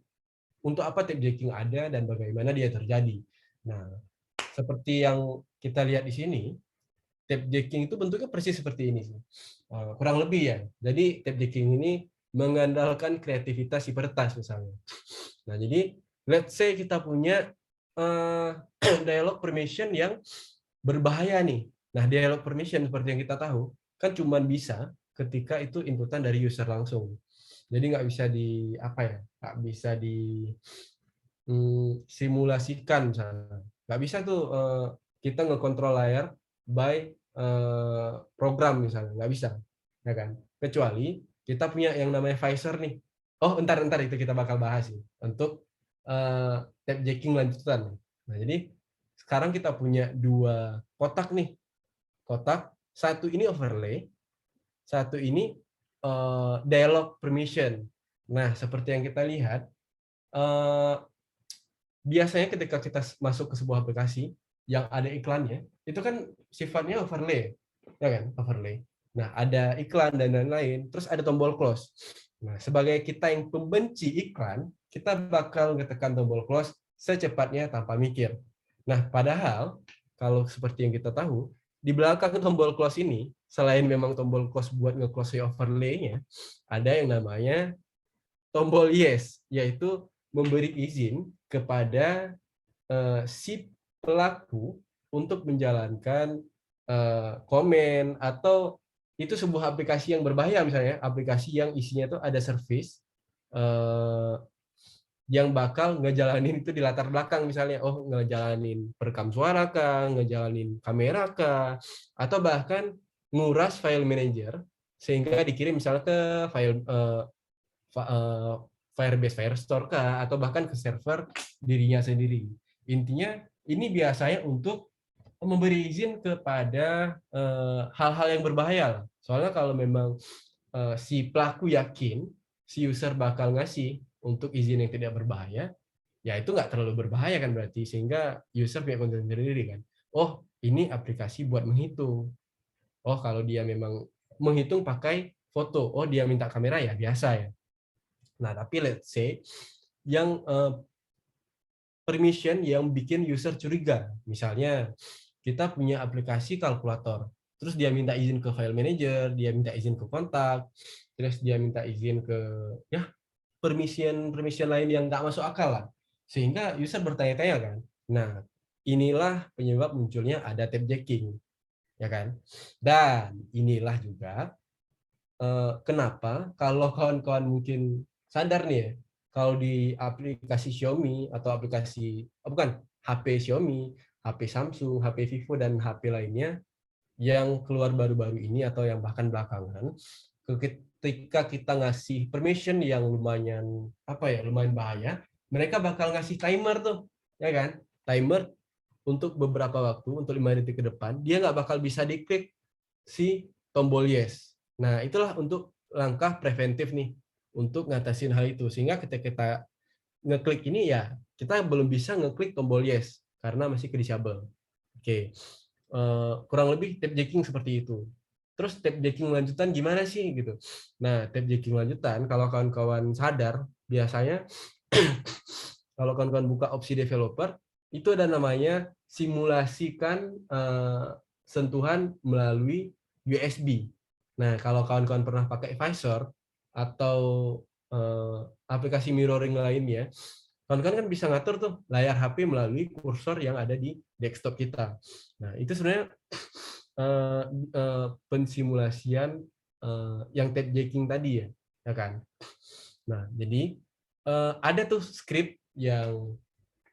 untuk apa tab jacking ada dan bagaimana dia terjadi. Nah, seperti yang kita lihat di sini, tab jacking itu bentuknya persis seperti ini sih. Kurang lebih ya. Jadi tab jacking ini mengandalkan kreativitas si peretas misalnya. Nah, jadi let's say kita punya dialog permission yang berbahaya nih. Nah, dialog permission seperti yang kita tahu kan cuma bisa ketika itu inputan dari user langsung. Jadi nggak bisa nggak bisa di simulasikan misalnya. Nggak bisa tuh kita ngekontrol layar by program misalnya, nggak bisa, ya kan? Kecuali kita punya yang namanya visor nih. Oh, entar itu kita bakal bahas nih untuk tab jacking lanjutan. Nah, jadi sekarang kita punya 2 kotak nih. Kotak, satu ini overlay, satu ini dialog permission. Nah, seperti yang kita lihat, biasanya ketika kita masuk ke sebuah aplikasi yang ada iklannya, itu kan sifatnya overlay, ya kan? Overlay. Nah, ada iklan dan lain-lain, terus ada tombol close. Nah, sebagai kita yang pembenci iklan, kita bakal ngetekan tombol close secepatnya tanpa mikir. Nah, padahal kalau seperti yang kita tahu, di belakang tombol close ini, selain memang tombol close buat nge-close overlay-nya, ada yang namanya tombol yes, yaitu memberi izin kepada si pelaku untuk menjalankan komen, atau itu sebuah aplikasi yang berbahaya, misalnya aplikasi yang isinya itu ada service yang bakal ngejalanin itu di latar belakang, misalnya ngejalanin perekam suara kah, ngejalanin kamera kah, atau bahkan nguras file manager sehingga dikirim misalnya ke file Firebase Firestore kah, atau bahkan ke server dirinya sendiri. Intinya ini biasanya untuk memberi izin kepada hal-hal yang berbahaya. Soalnya kalau memang si pelaku yakin si user bakal ngasih untuk izin yang tidak berbahaya, ya itu nggak terlalu berbahaya kan berarti, sehingga user punya kontrol sendiri kan. Oh, ini aplikasi buat menghitung. Oh, kalau dia memang menghitung pakai foto, oh dia minta kamera ya biasa ya. Nah, tapi let's say yang permission yang bikin user curiga. Misalnya kita punya aplikasi kalkulator, terus dia minta izin ke file manager, dia minta izin ke kontak, terus dia minta izin ke ya permission lain yang nggak masuk akal lah. Sehingga user bertanya-tanya kan. Nah, inilah penyebab munculnya ada tab jacking, ya kan? Dan inilah juga kenapa kalau kawan-kawan mungkin sadar nih ya, kalau di aplikasi Xiaomi atau aplikasi HP Xiaomi, HP Samsung, HP Vivo dan HP lainnya yang keluar baru-baru ini atau yang bahkan belakangan, ketika kita ngasih permission yang lumayan lumayan bahaya, mereka bakal ngasih timer tuh, ya kan? Timer untuk beberapa waktu, untuk 5 detik ke depan, dia nggak bakal bisa diklik si tombol yes. Nah, itulah untuk langkah preventif nih untuk ngatasin hal itu. Sehingga ketika kita ngeklik ini ya, kita belum bisa ngeklik tombol yes karena masih ke disable. Oke. Kurang lebih tab jacking seperti itu. Terus tab jacking lanjutan gimana sih gitu. Nah, tab jacking lanjutan kalau kawan-kawan sadar, biasanya kalau kawan-kawan buka opsi developer, itu ada namanya simulasikan sentuhan melalui USB. Nah, kalau kawan-kawan pernah pakai Visor atau aplikasi mirroring lainnya, kawan-kawan kan bisa ngatur tuh layar HP melalui kursor yang ada di desktop kita. Nah, itu sebenarnya pensimulasian yang tab jacking tadi ya kan. Nah, jadi ada tuh script yang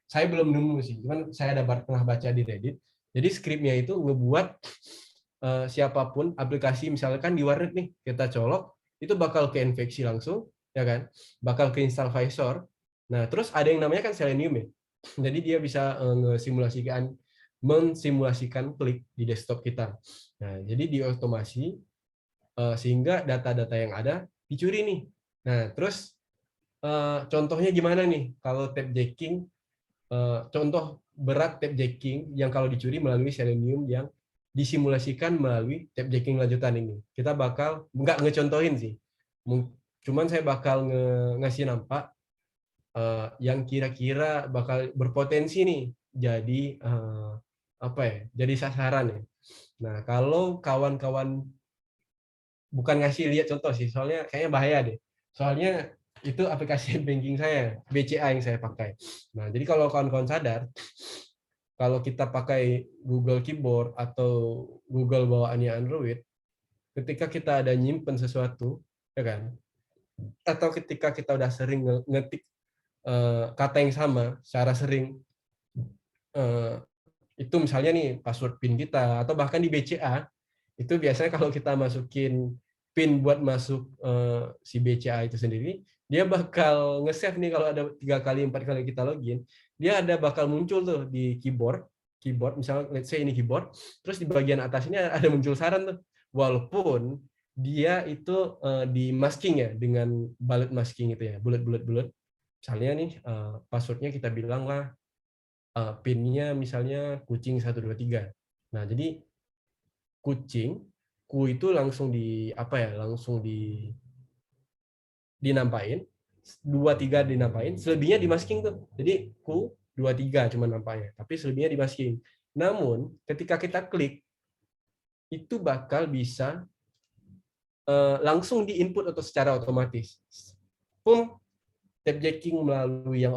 saya belum nemu sih, cuman saya pernah baca di Reddit. Jadi scriptnya itu ngebuat siapapun aplikasi misalkan di warnet nih kita colok, itu bakal keinfeksi langsung, ya kan? Bakal keinstall Visor. Nah, terus ada yang namanya kan Selenium ya. Jadi dia bisa mensimulasikan klik di desktop kita. Nah, jadi diotomasi sehingga data-data yang ada dicuri nih. Nah, terus contohnya gimana nih kalau tab jacking? Contoh berat tab jacking yang kalau dicuri melalui Selenium yang disimulasikan melalui tab jacking lanjutan ini. Kita bakal nggak ngecontohin sih, cuman saya bakal ngasih nampak yang kira-kira bakal berpotensi nih jadi jadi sasaran ya. Nah, kalau kawan-kawan bukan ngasih lihat contoh sih, soalnya kayaknya bahaya deh. Soalnya itu aplikasi banking saya, BCA yang saya pakai. Nah, jadi kalau kawan-kawan sadar, kalau kita pakai Google Keyboard atau Google bawaannya Android, ketika kita ada nyimpen sesuatu, ya kan? Atau ketika kita udah sering ngetik kata yang sama secara sering, itu misalnya nih password PIN kita, atau bahkan di BCA, itu biasanya kalau kita masukin PIN buat masuk si BCA itu sendiri, dia bakal nge-save nih kalau ada 3 kali 4 kali kita login, dia ada bakal muncul tuh di keyboard misalnya let's say ini keyboard, terus di bagian atas ini ada muncul saran tuh. Walaupun dia itu di masking ya dengan bullet masking itu ya, bullet. Misalnya nih passwordnya kita bilang lah PIN-nya misalnya kucing 123. Nah, jadi kucing, ku itu langsung di apa ya? Langsung dinampain, 23 dinampain, selebihnya di masking tuh. Jadi ku 23 cuma nampaknya, tapi selebihnya di masking. Namun, ketika kita klik itu bakal bisa langsung di-input atau secara otomatis. Pun tap jacking melalui yang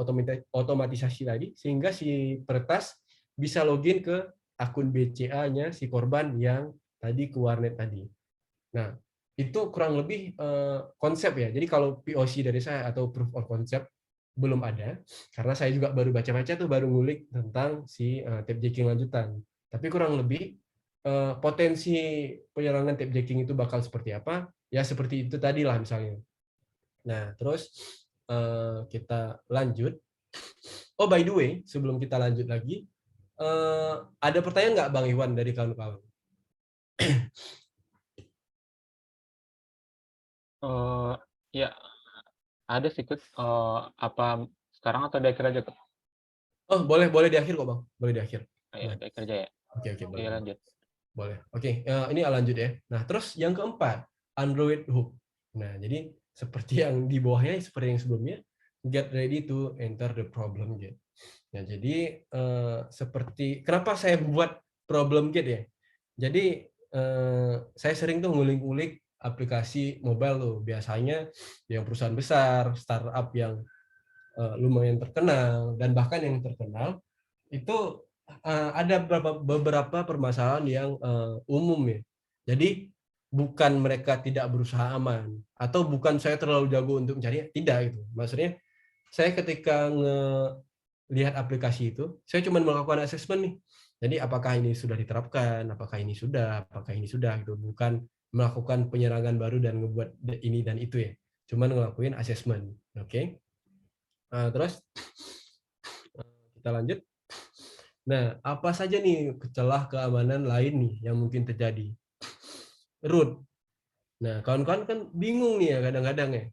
otomatisasi tadi, sehingga si peretas bisa login ke akun BCA-nya si korban yang tadi ke warnet tadi. Nah, itu kurang lebih konsep ya. Jadi kalau POC dari saya atau proof of concept belum ada, karena saya juga baru baca-baca tuh, baru ngulik tentang si tap jacking lanjutan. Tapi kurang lebih potensi penyerangan tap jacking itu bakal seperti apa? Ya seperti itu tadi lah misalnya. Nah, terus kita lanjut. Oh, by the way, sebelum kita lanjut lagi, ada pertanyaan nggak Bang Iwan dari kawan-kawan? Ya, ada sih, Kut. Apa sekarang atau di akhir aja, Kut? Oh, boleh di akhir kok, Bang. Boleh di akhir. Ya, di akhir aja ya. Oke, Oke, boleh. lanjut. Boleh. Oke, ini lanjut ya. Nah, terus yang keempat, Android hook. Nah, jadi seperti yang di bawahnya, seperti yang sebelumnya, get ready to enter the problem gate. Nah, jadi seperti kenapa saya buat problem gate ya? Jadi saya sering tuh ngulik-ngulik aplikasi mobile tuh. Biasanya yang perusahaan besar, startup yang lumayan terkenal, dan bahkan yang terkenal itu ada beberapa permasalahan yang umum ya. Jadi bukan mereka tidak berusaha aman atau bukan saya terlalu jago untuk mencari, tidak gitu. Maksudnya saya ketika lihat aplikasi itu, saya cuma melakukan asesmen nih. Jadi apakah ini sudah diterapkan, apakah ini sudah gitu. Bukan melakukan penyerangan baru dan ngebuat ini dan itu ya. Cuma ngelakuin asesmen. Oke. Terus kita lanjut. Nah, apa saja nih celah keamanan lain nih yang mungkin terjadi? Root. Nah, kawan-kawan kan bingung nih ya kadang-kadang ya.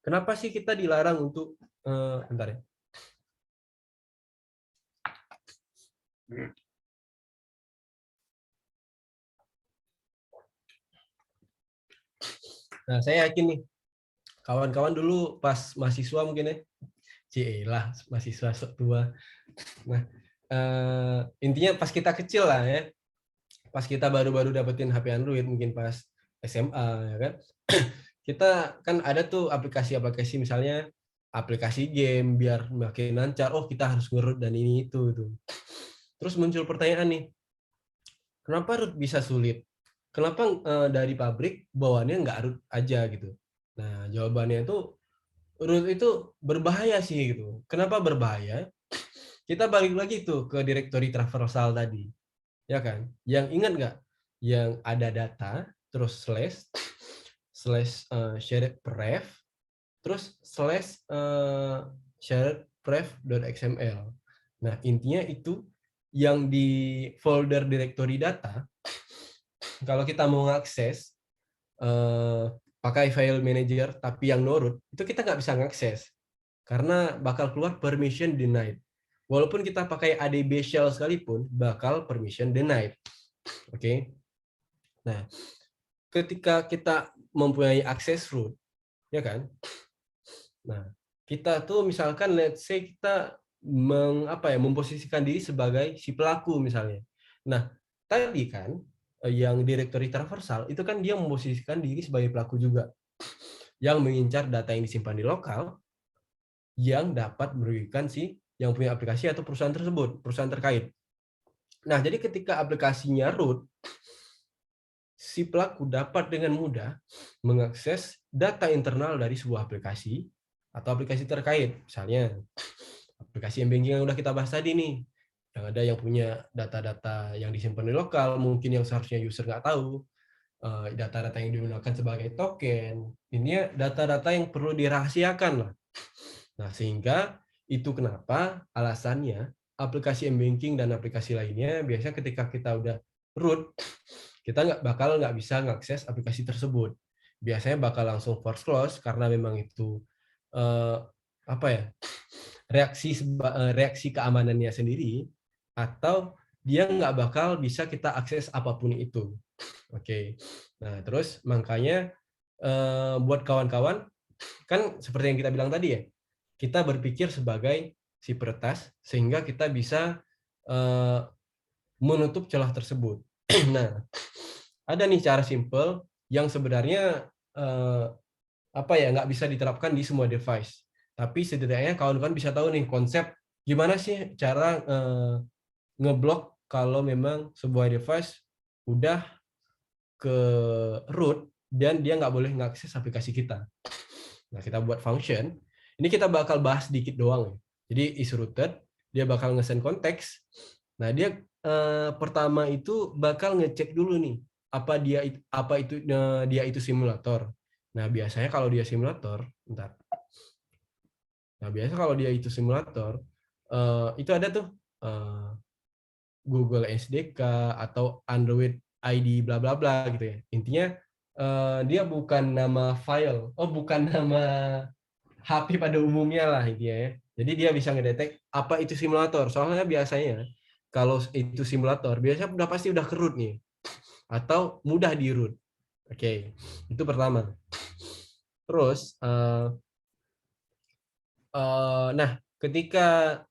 Kenapa sih kita dilarang untuk bentar ya. Nah, saya yakin nih kawan-kawan dulu pas mahasiswa mungkin ya. Cielah, mahasiswa sok tua. Nah, intinya pas kita kecil lah ya. Pas kita baru-baru dapetin HP Android mungkin pas SMA ya kan. Kita kan ada tuh aplikasi-aplikasi, misalnya aplikasi game biar makin lancar. Oh, kita harus nge-root dan ini itu tuh. Terus muncul pertanyaan nih, kenapa root bisa sulit? Kenapa dari pabrik bawaannya nggak root aja gitu? Nah, jawabannya itu root itu berbahaya sih gitu. Kenapa berbahaya? Kita balik lagi tuh ke directory traversal tadi, ya kan? Yang ingat nggak? Yang ada data, terus shared pref, terus shared pref.xml. Nah, intinya itu yang di folder directory data, kalau kita mau ngakses pakai file manager tapi yang no root, itu kita nggak bisa ngakses karena bakal keluar permission denied. Walaupun kita pakai ADB shell sekalipun, bakal permission denied. Oke. Nah, ketika kita mempunyai akses root, ya kan? Nah, kita tuh misalkan let's say kita memposisikan diri sebagai si pelaku misalnya. Nah, tadi kan yang directory traversal itu kan dia memposisikan diri sebagai pelaku juga, yang mengincar data yang disimpan di lokal yang dapat merugikan si yang punya aplikasi atau perusahaan tersebut, perusahaan terkait. Nah, jadi ketika aplikasinya root, si pelaku dapat dengan mudah mengakses data internal dari sebuah aplikasi atau aplikasi terkait. Misalnya, aplikasi m-banking yang udah kita bahas tadi nih, yang ada yang punya data-data yang disimpan di lokal, mungkin yang seharusnya user nggak tahu. data-data yang digunakan sebagai token, ini data-data yang perlu dirahasiakan lah. Nah, sehingga itu kenapa alasannya aplikasi m-banking dan aplikasi lainnya biasanya ketika kita udah root, kita nggak bisa ngakses aplikasi tersebut. Biasanya bakal langsung force close karena memang itu eh, apa ya, reaksi keamanannya sendiri, atau dia nggak bakal bisa kita akses apapun itu. Oke. Nah, terus makanya buat kawan-kawan, kan seperti yang kita bilang tadi ya, kita berpikir sebagai si peretas sehingga kita bisa menutup celah tersebut. Nah, ada nih cara simple yang sebenarnya apa ya, nggak bisa diterapkan di semua device. Tapi setidaknya kawan-kawan bisa tahu nih konsep gimana sih cara ngeblok kalau memang sebuah device udah ke root dan dia nggak boleh ngakses aplikasi kita. Nah, kita buat function. Ini kita bakal bahas dikit doang ya. Jadi is rooted, dia bakal nge-send konteks. Nah, dia pertama itu bakal ngecek dulu nih dia itu simulator. Nah, biasanya kalau dia simulator, bentar. Nah, biasanya kalau dia itu simulator, itu ada tuh Google SDK atau Android ID bla bla bla gitu ya. Intinya dia bukan nama file, bukan nama HP pada umumnya lah intinya ya. Jadi dia bisa ngedetek apa itu simulator. Soalnya biasanya kalau itu simulator, biasanya udah pasti udah ke root nih atau mudah di root. Oke, itu pertama. Terus, nah ketika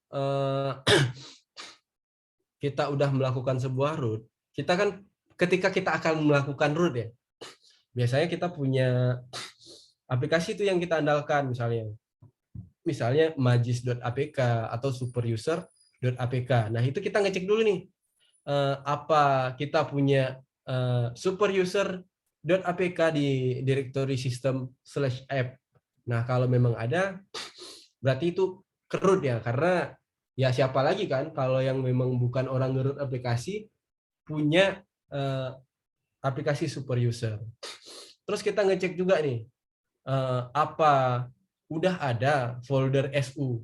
kita udah melakukan sebuah root, kita kan ketika kita akan melakukan root ya, biasanya kita punya aplikasi itu yang kita andalkan, misalnya magis.apk atau superuser.apk. Nah, itu kita ngecek dulu nih, apa kita punya superuser.apk di directory system/app. Nah, kalau memang ada, berarti itu kerut ya, karena ya siapa lagi kan kalau yang memang bukan orang ngerut aplikasi punya aplikasi superuser. Terus kita ngecek juga nih, apa udah ada folder SU.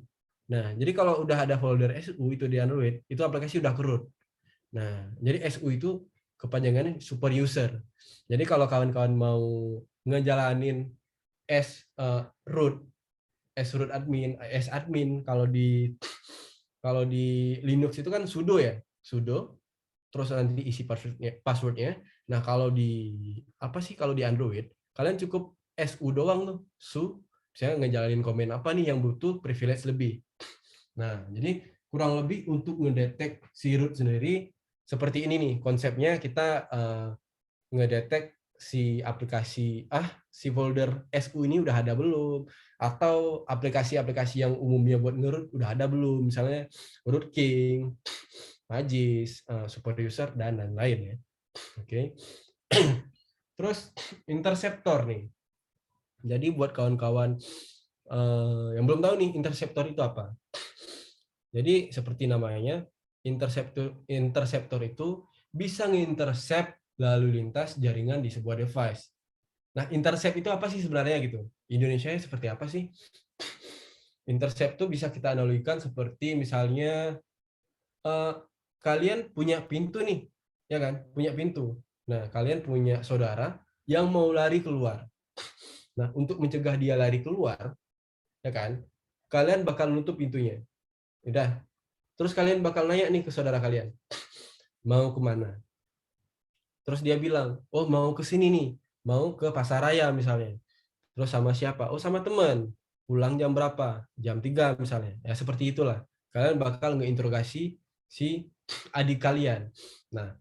Nah, jadi kalau udah ada folder SU itu di Android, itu aplikasi udah kerut. Nah, jadi SU itu kepanjangannya super user. Jadi kalau kawan-kawan mau ngejalanin root, root admin, admin, kalau di Linux itu kan sudo ya, sudo, terus nanti isi passwordnya. Nah, kalau kalau di Android, kalian cukup SU doang tuh, saya ngejalanin komen apa nih yang butuh privilege lebih. Nah, jadi kurang lebih untuk ngedetek si root sendiri seperti ini nih konsepnya. Kita ngedetek si aplikasi, si folder SU ini udah ada belum, atau aplikasi-aplikasi yang umumnya buat ngerut udah ada belum, misalnya Rootking, Magis, Superuser, dan lain-lain ya. Oke. Terus interceptor nih. Jadi buat kawan-kawan yang belum tahu nih interceptor itu apa. Jadi seperti namanya, interceptor itu bisa ngintercept lalu lintas jaringan di sebuah device. Nah, intercept itu apa sih sebenarnya gitu? Indonesia seperti apa sih? Intercept itu bisa kita analogikan seperti misalnya kalian punya pintu nih, ya kan? Punya pintu. Nah, kalian punya saudara yang mau lari keluar. Nah, untuk mencegah dia lari keluar, ya kan? Kalian bakal nutup pintunya. Udah. Terus kalian bakal nanya nih ke saudara kalian, mau kemana? Terus dia bilang, oh mau ke sini nih, mau ke Pasaraya misalnya. Terus sama siapa? Oh sama teman. Pulang jam berapa? Jam 3 misalnya. Ya seperti itulah. Kalian bakal ngeinterogasi si adik kalian. Nah,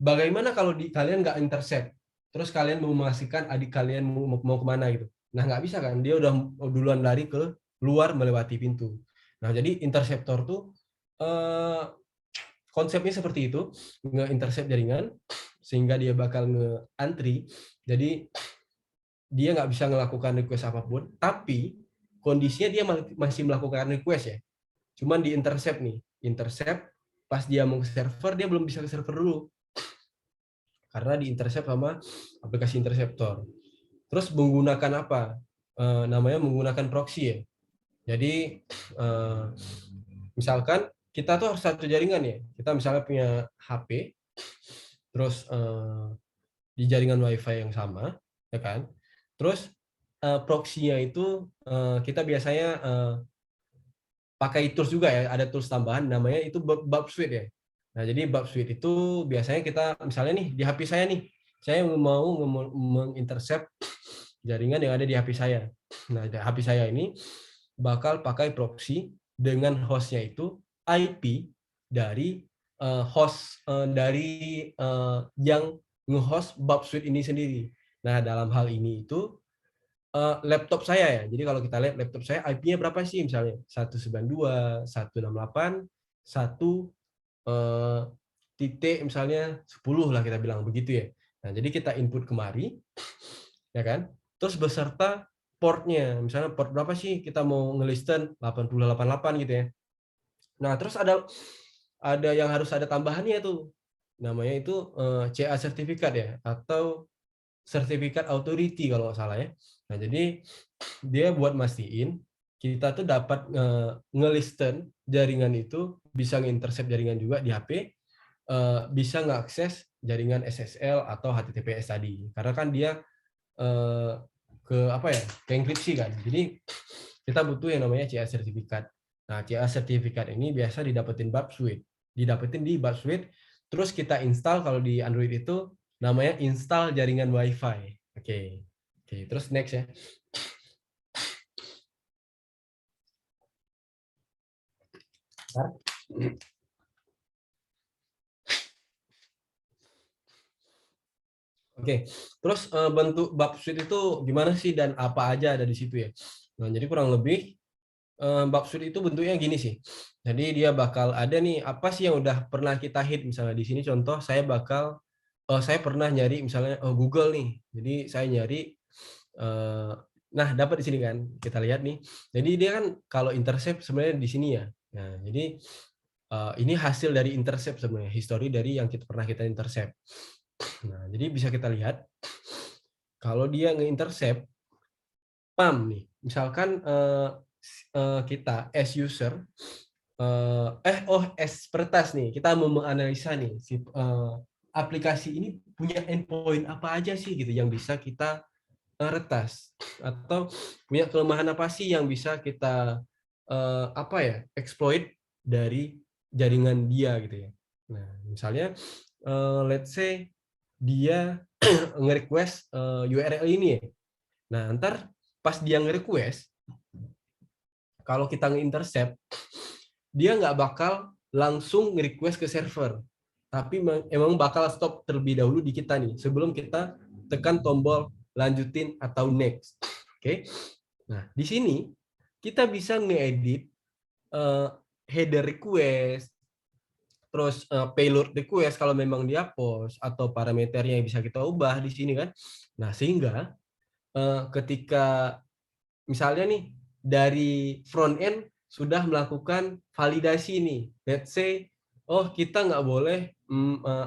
bagaimana kalau kalian nggak intercept? Terus kalian mau memastikan adik kalian mau kemana gitu. Nah, nggak bisa kan? Dia udah duluan lari ke luar melewati pintu. Nah, jadi interceptor tuh konsepnya seperti itu, nge-intercept jaringan, sehingga dia bakal nge-antri. Jadi dia nggak bisa melakukan request apapun, tapi kondisinya dia masih melakukan request ya. Cuman di intercept nih, intercept pas dia mau ke server dia belum bisa ke server dulu. karena diintercept sama aplikasi interceptor. Terus menggunakan apa? Namanya menggunakan proxy ya. Jadi misalkan kita tuh harus satu jaringan ya. Kita misalnya punya HP, terus di jaringan WiFi yang sama, ya kan? Terus proxy-nya itu kita biasanya pakai tools juga ya, ada tools tambahan namanya itu Bub Suite ya. Nah, jadi Bub Suite itu biasanya kita misalnya nih di HP saya nih, saya mau mengintercept jaringan yang ada di HP saya. Nah, di HP saya ini bakal pakai proxy dengan hostnya itu IP dari host dari yang nge-host Bub Suite ini sendiri. Nah, dalam hal ini itu laptop saya ya. Jadi kalau kita lihat laptop saya IP-nya berapa sih misalnya? 192, 168, 1 titik misalnya 10 lah kita bilang begitu ya. Nah, jadi kita input kemari, ya kan? Terus beserta portnya, misalnya port berapa sih kita mau ngelisten 8088 gitu ya. Nah, terus ada yang harus ada tambahannya tuh. Namanya itu CA sertifikat ya, atau sertifikat authority kalau nggak salah ya. Nah, jadi dia buat mastiin kita tuh dapat ngelisten jaringan itu, bisa ngintercept jaringan juga di HP, bisa ngakses jaringan SSL atau HTTPS tadi. Karena kan dia ke apa ya? Ke enkripsi kan. Jadi kita butuh yang namanya CA sertifikat. Nah, CA sertifikat ini biasa didapetin Bub Suite. Didapetin di Bub Suite, terus kita install kalau di Android itu namanya install jaringan WiFi. Oke. Oke, terus next ya. Oke, terus bentuk Bub Suite itu gimana sih dan apa aja ada di situ ya? Nah, jadi kurang lebih Bub Suite itu bentuknya gini sih. Jadi dia bakal ada nih apa sih yang udah pernah kita hit, misalnya di sini contoh saya saya pernah nyari misalnya Google nih. Jadi saya nyari nah dapat di sini kan, kita lihat nih. Jadi dia kan kalau intercept sebenarnya di sini ya. Nah, jadi ini hasil dari intercept sebenarnya, history dari yang pernah kita intercept. Nah, jadi bisa kita lihat kalau dia nge-intercept PAM nih, misalkan kita as user, as peretas nih, kita mau menganalisa nih si aplikasi ini punya endpoint apa aja sih gitu yang bisa kita retas, atau punya kelemahan apa sih yang bisa kita apa ya, exploit dari jaringan dia gitu ya. Nah, misalnya let's say dia nge-request URL ini ya. Nah, ntar pas dia nge-request, kalau kita nge-intercept, dia nggak bakal langsung nge-request ke server. Tapi emang bakal stop terlebih dahulu di kita nih, sebelum kita tekan tombol lanjutin atau next. Oke. Nah, di sini kita bisa nge-edit header request, terus payload request kalau memang dia post, atau parameternya yang bisa kita ubah di sini kan. Nah, sehingga ketika misalnya nih dari front end sudah melakukan validasi nih, let's say kita nggak boleh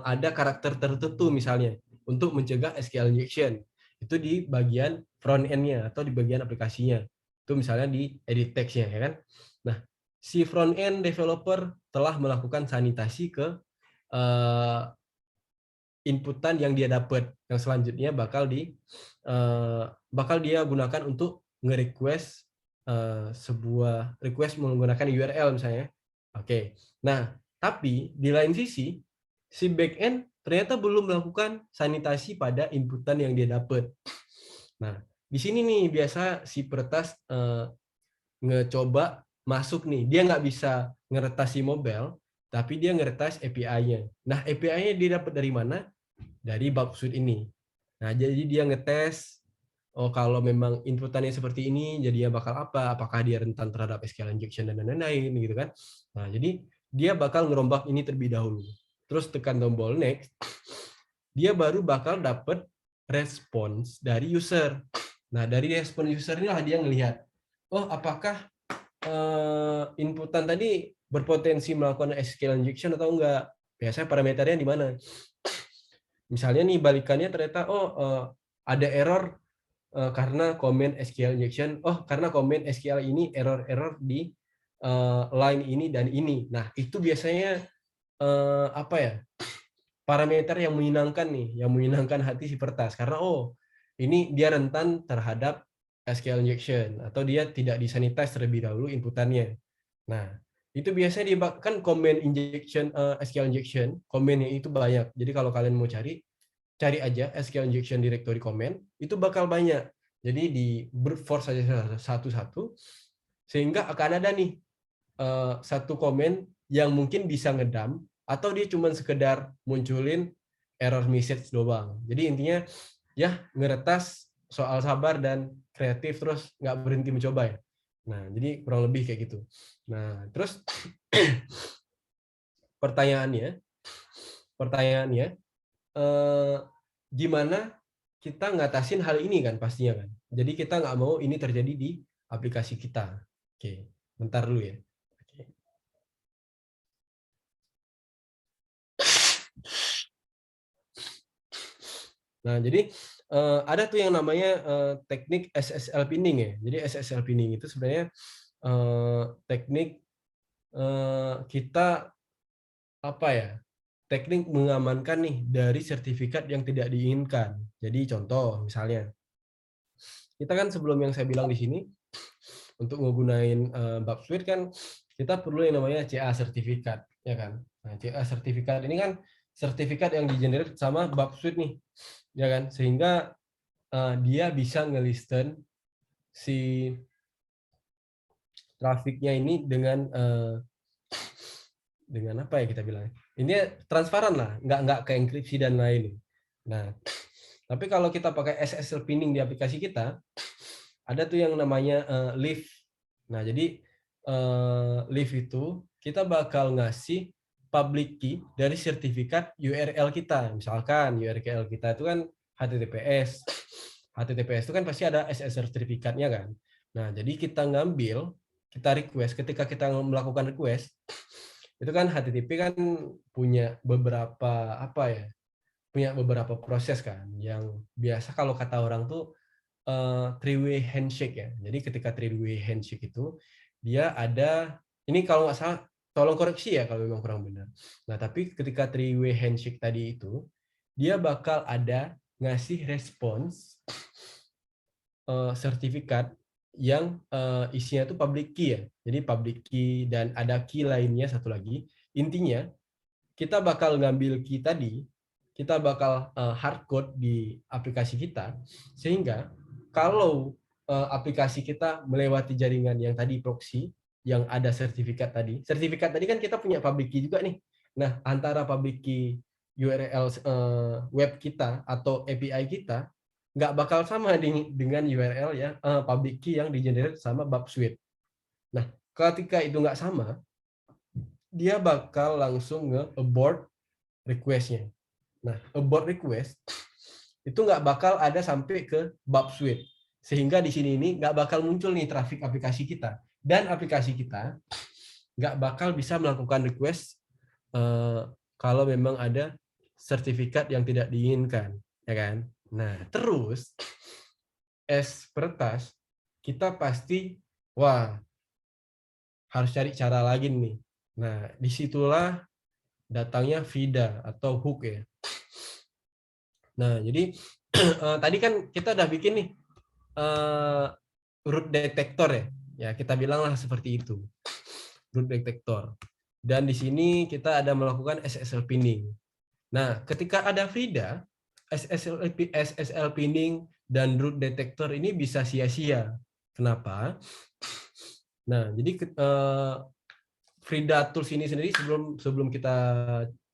ada karakter tertentu misalnya untuk mencegah SQL injection, itu di bagian front end-nya atau di bagian aplikasinya, itu misalnya di edit text-nya ya kan. Nah, si front end developer telah melakukan sanitasi ke inputan yang dia dapat, yang selanjutnya bakal dia gunakan untuk nge-request sebuah request menggunakan URL misalnya. Oke. Nah, tapi di lain sisi si backend ternyata belum melakukan sanitasi pada inputan yang dia dapat. Nah, di sini nih biasa si peretas ngecoba masuk nih. Dia nggak bisa ngeretas si mobile, tapi dia ngeretas API-nya. Nah, API-nya dia dapat dari mana? Dari Bub Suite ini. Nah, jadi dia ngetes, kalau memang inputannya seperti ini, jadinya bakal apa? Apakah dia rentan terhadap SQL injection dan lain-lain, gitu kan? Nah, jadi dia bakal ngerombak ini terlebih dahulu. Terus tekan tombol next, dia baru bakal dapat respons dari user. Nah, dari respon user inilah dia ngelihat, apakah inputan tadi berpotensi melakukan SQL injection atau enggak? Biasanya parameternya di mana? Misalnya nih balikannya ternyata ada error karena komen SQL injection, karena komen SQL ini error di line ini dan ini. Nah, itu biasanya apa ya? Parameter yang menyenangkan nih, yang menyenangkan hati si peretas karena ini dia rentan terhadap SQL injection atau dia tidak disanitize terlebih dahulu inputannya. Nah, itu biasanya kan comment injection SQL injection, komennya itu banyak. Jadi kalau kalian mau cari aja SQL injection directory comment, itu bakal banyak. Jadi di brute force saja satu-satu sehingga akan ada nih satu komen yang mungkin bisa ngedam atau dia cuma sekedar munculin error message doang. Jadi intinya ya ngeretas soal sabar dan kreatif terus nggak berhenti mencoba ya. Nah, jadi kurang lebih kayak gitu. Nah, terus pertanyaannya gimana kita ngatasin hal ini kan pastinya kan. Jadi kita nggak mau ini terjadi di aplikasi kita. Oke, bentar dulu ya. Oke. Nah, jadi ada tuh yang namanya teknik SSL pinning ya. Jadi SSL pinning itu sebenarnya teknik kita apa ya? Teknik mengamankan nih dari sertifikat yang tidak diinginkan. Jadi contoh misalnya, kita kan sebelum yang saya bilang di sini untuk menggunakan bab suite kan kita perlu yang namanya CA sertifikat, ya kan? Nah, CA sertifikat ini kan sertifikat yang digenerate sama bab suite nih, ya kan? Sehingga dia bisa ngelisten si trafiknya ini dengan apa ya kita bilang? Ini transparan lah, nggak ke enkripsi dan lain. Nah, tapi kalau kita pakai SSL pinning di aplikasi kita, ada tuh yang namanya leaf. Nah, jadi leaf itu kita bakal ngasih public key dari sertifikat URL kita. Misalkan URL kita itu kan HTTPS. HTTPS itu kan pasti ada SSL sertifikatnya kan. Nah, jadi kita request, ketika kita melakukan request, itu kan HTTP kan punya beberapa punya beberapa proses kan yang biasa kalau kata orang tuh three-way handshake ya. Jadi ketika three-way handshake itu dia ada, ini kalau nggak salah tolong koreksi ya kalau memang kurang benar. Nah, tapi ketika three-way handshake tadi itu dia bakal ada ngasih respons sertifikat yang isinya itu public key ya. Jadi public key dan ada key lainnya satu lagi. Intinya kita bakal ngambil key tadi, kita bakal hardcode di aplikasi kita, sehingga kalau aplikasi kita melewati jaringan yang tadi proxy, yang ada sertifikat tadi kan kita punya public key juga nih. Nah, antara public key URL web kita atau API kita, nggak bakal sama dengan URL ya public key yang di-generate sama bab suite. Nah, ketika itu nggak sama, dia bakal langsung nge-abort request-nya. Nah, abort request itu nggak bakal ada sampai ke bab suite. Sehingga di sini ini nggak bakal muncul nih traffic aplikasi kita. Dan aplikasi kita nggak bakal bisa melakukan request kalau memang ada sertifikat yang tidak diinginkan. Ya kan? Nah, terus peretas, kita pasti, harus cari cara lagi nih. Nah, disitulah datangnya VIDA atau hook ya. Nah, jadi tadi kan kita udah bikin nih root detector ya. Ya, kita bilanglah seperti itu. Root detector. Dan di sini kita ada melakukan SSL pinning. Nah, ketika ada VIDA, SSL pinning dan root detector ini bisa sia-sia. Kenapa? Nah, jadi Frida Tools ini sendiri sebelum kita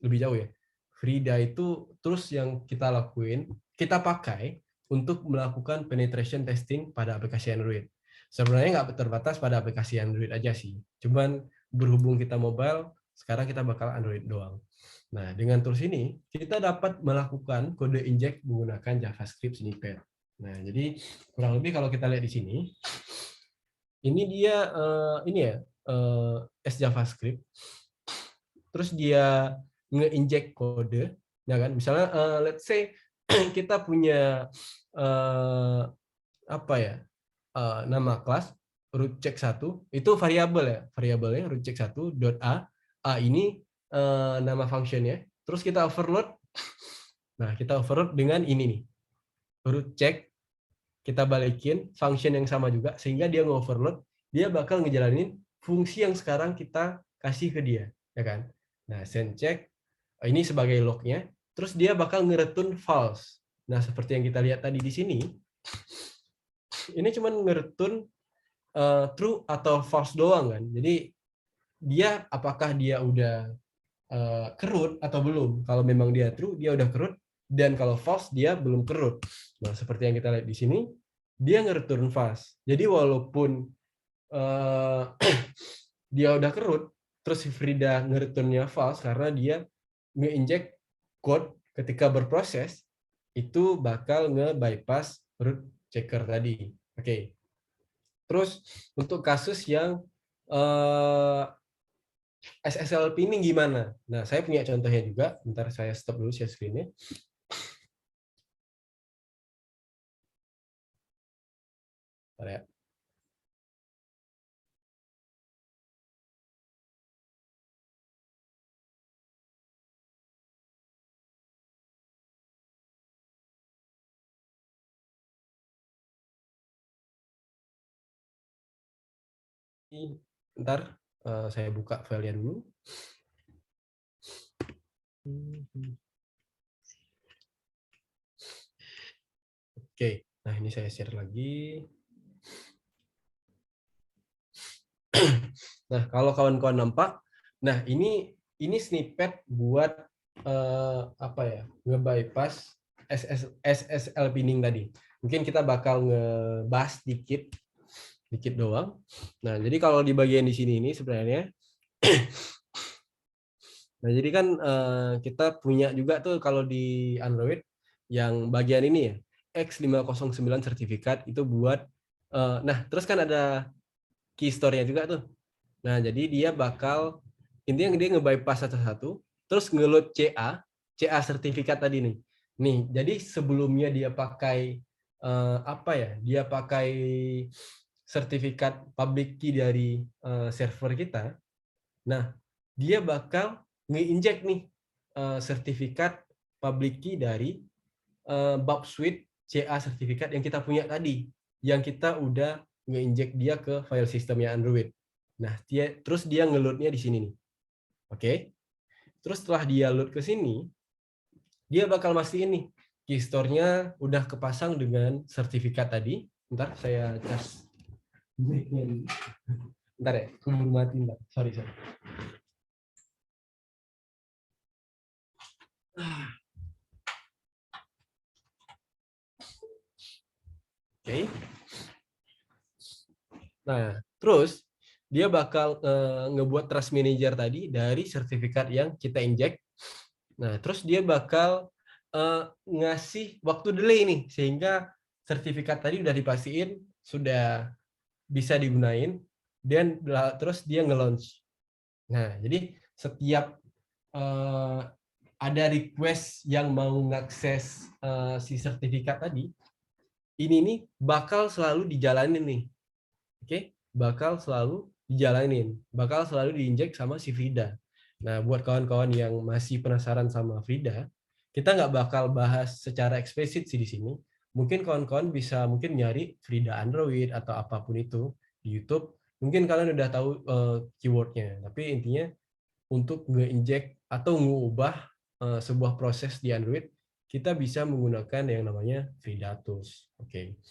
lebih jauh ya. Frida itu terus yang kita lakuin, kita pakai untuk melakukan penetration testing pada aplikasi Android. Sebenarnya nggak terbatas pada aplikasi Android aja sih. Cuman berhubung kita mobile, sekarang kita bakal Android doang. Nah, dengan tools ini, kita dapat melakukan kode inject menggunakan JavaScript snippet. Nah, jadi kurang lebih kalau kita lihat di sini, ini dia S JavaScript, terus dia nge-inject kode, Ya kan? Misalnya let's say kita punya apa ya? Nama kelas root check 1 itu variabel ya. Variabelnya root check 1 dot a. A ini nama functionnya. Terus kita overload. Nah, kita overload dengan ini nih. Root check kita balikin function yang sama juga sehingga dia nge-overload, dia bakal ngejalanin fungsi yang sekarang kita kasih ke dia, ya kan? Nah, send check ini sebagai lognya, terus dia bakal nge-return false. Nah, seperti yang kita lihat tadi di sini, ini cuma nge-return true atau false doang kan. Jadi dia apakah dia udah kerut atau belum. Kalau memang dia true, dia udah kerut, dan kalau false dia belum kerut. Nah, seperti yang kita lihat di sini, dia nge-return false. Jadi walaupun dia udah kerut, terus si Frida nge-returnnya false karena dia nge-inject code ketika berproses, itu bakal nge-bypass root checker tadi. Oke. Terus untuk kasus yang SSL pinning gimana? Nah, saya punya contohnya juga. Bentar saya stop dulu share screen-nya. Bentar ya. Bentar, saya buka file-nya dulu. Oke, nah ini saya share lagi. Nah, kalau kawan-kawan nampak, nah ini snippet buat apa ya, nge-bypass SSL pinning tadi. Mungkin kita bakal ngebahas dikit doang. Nah, jadi kalau di bagian di sini ini sebenarnya, nah jadi kan kita punya juga tuh kalau di Android yang bagian ini ya, X509 sertifikat itu buat, nah terus kan ada key store-nya juga tuh. Nah, jadi dia bakal, intinya dia nge-bypass satu-satu, terus nge-load CA sertifikat tadi nih. Nih, jadi sebelumnya dia pakai apa ya? Dia pakai sertifikat public key dari server kita. Nah, dia bakal nge-inject nih sertifikat public key dari bab suite CA sertifikat yang kita punya tadi, yang kita udah nge-inject dia ke file sistemnya Android. Nah, terus dia nge-load-nya di sini nih. Oke. Terus setelah dia load ke sini, dia bakal mastiin nih key store-nya udah kepasang dengan sertifikat tadi. Bentar, saya cas. Bentar ya, keburu mati. Bentar. Sorry. Oke. Nah, terus dia bakal ngebuat trust manager tadi dari sertifikat yang kita inject. Nah, terus dia bakal ngasih waktu delay nih, sehingga sertifikat tadi udah dipastiin sudah bisa digunain, dan terus dia nge-launch. Nah, jadi setiap ada request yang mau ngakses si sertifikat tadi, ini nih bakal selalu dijalanin nih. Oke, bakal selalu dijalanin, bakal selalu diinjek sama si Frida. Nah, buat kawan-kawan yang masih penasaran sama Frida, kita nggak bakal bahas secara eksplisit sih di sini. Mungkin kawan-kawan bisa mungkin nyari Frida Android atau apapun itu di YouTube. Mungkin kalian udah tahu keywordnya, tapi intinya untuk nge-inject atau ngubah sebuah proses di Android, kita bisa menggunakan yang namanya Frida Tools. Oke.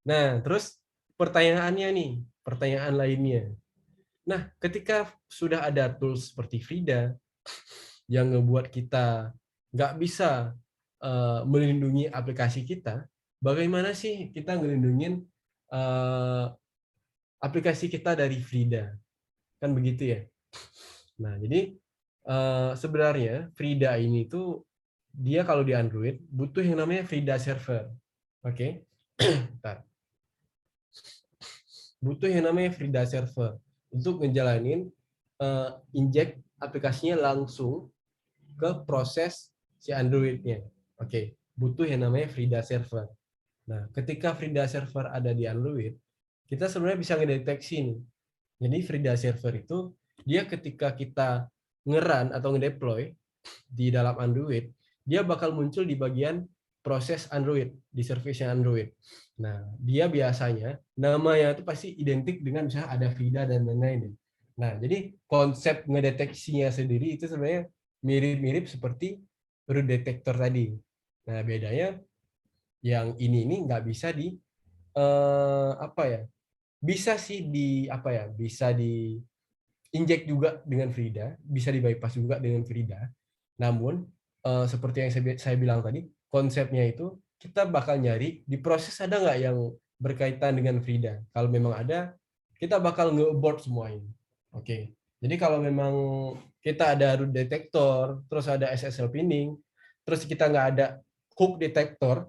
Nah, terus pertanyaannya nih, pertanyaan lainnya. Nah, ketika sudah ada tools seperti Frida yang ngebuat kita nggak bisa melindungi aplikasi kita, bagaimana sih kita ngelindungin aplikasi kita dari Frida? Kan begitu ya. Nah, jadi sebenarnya Frida ini tuh dia kalau di Android butuh yang namanya Frida server. Oke. Bentar. Butuh yang namanya Frida server untuk ngejalanin inject aplikasinya langsung ke proses si Android-nya. Oke, butuh yang namanya Frida server. Nah, ketika Frida server ada di Android, kita sebenarnya bisa ngedeteksi nih. Jadi Frida server itu dia ketika kita nge-run atau ngedeploy di dalam Android, dia bakal muncul di bagian proses Android, di service Android. Nah, dia biasanya namanya itu pasti identik dengan misalnya ada Frida dan lain-lain. Nah, jadi konsep ngedeteksinya sendiri itu sebenarnya mirip-mirip seperti root detector tadi. Nah, bedanya yang ini nggak bisa di apa ya? Bisa sih di apa ya? Bisa di injek juga dengan Frida, bisa di bypass juga dengan Frida. Namun seperti yang saya bilang tadi, konsepnya itu kita bakal nyari di proses ada nggak yang berkaitan dengan Frida. Kalau memang ada, kita bakal nge-abort semuanya. Oke. Jadi kalau memang kita ada root detector, terus ada SSL pinning, terus kita nggak ada hook detector,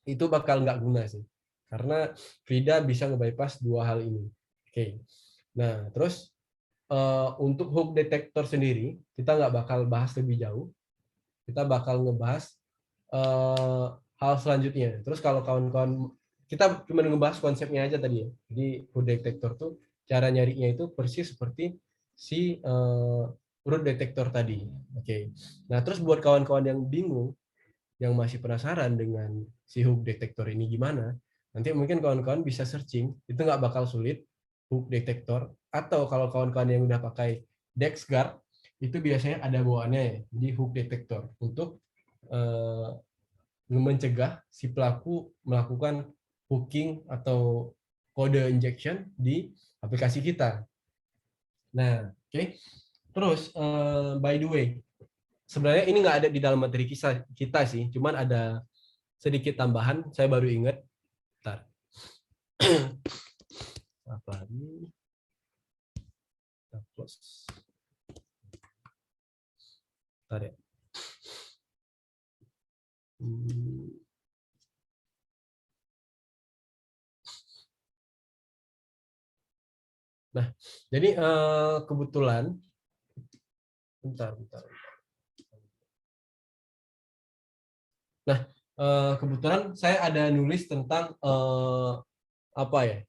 itu bakal nggak guna sih. Karena Frida bisa nge-bypass dua hal ini. Oke. Nah, terus untuk hook detector sendiri, kita nggak bakal bahas lebih jauh. Kita bakal ngebahas hal selanjutnya. Terus kalau kawan-kawan, kita cuma ngebahas konsepnya aja tadi ya. Jadi hook detector tuh cara nyarinya itu persis seperti si root detector tadi. Oke. Nah, terus buat kawan-kawan yang bingung, yang masih penasaran dengan si hook detector ini gimana, nanti mungkin kawan-kawan bisa searching, itu nggak bakal sulit, hook detector, atau kalau kawan-kawan yang udah pakai DexGuard, itu biasanya ada bawaannya ya, jadi hook detector, untuk mencegah si pelaku melakukan hooking atau kode injection di aplikasi kita. Nah, oke. Terus, by the way, sebenarnya ini nggak ada di dalam materi kita sih, cuman ada sedikit tambahan, saya baru ingat. Bentar. Apa lagi? Bentar ya. Nah, jadi kebetulan, bentar. Nah, kebetulan saya ada nulis tentang apa ya?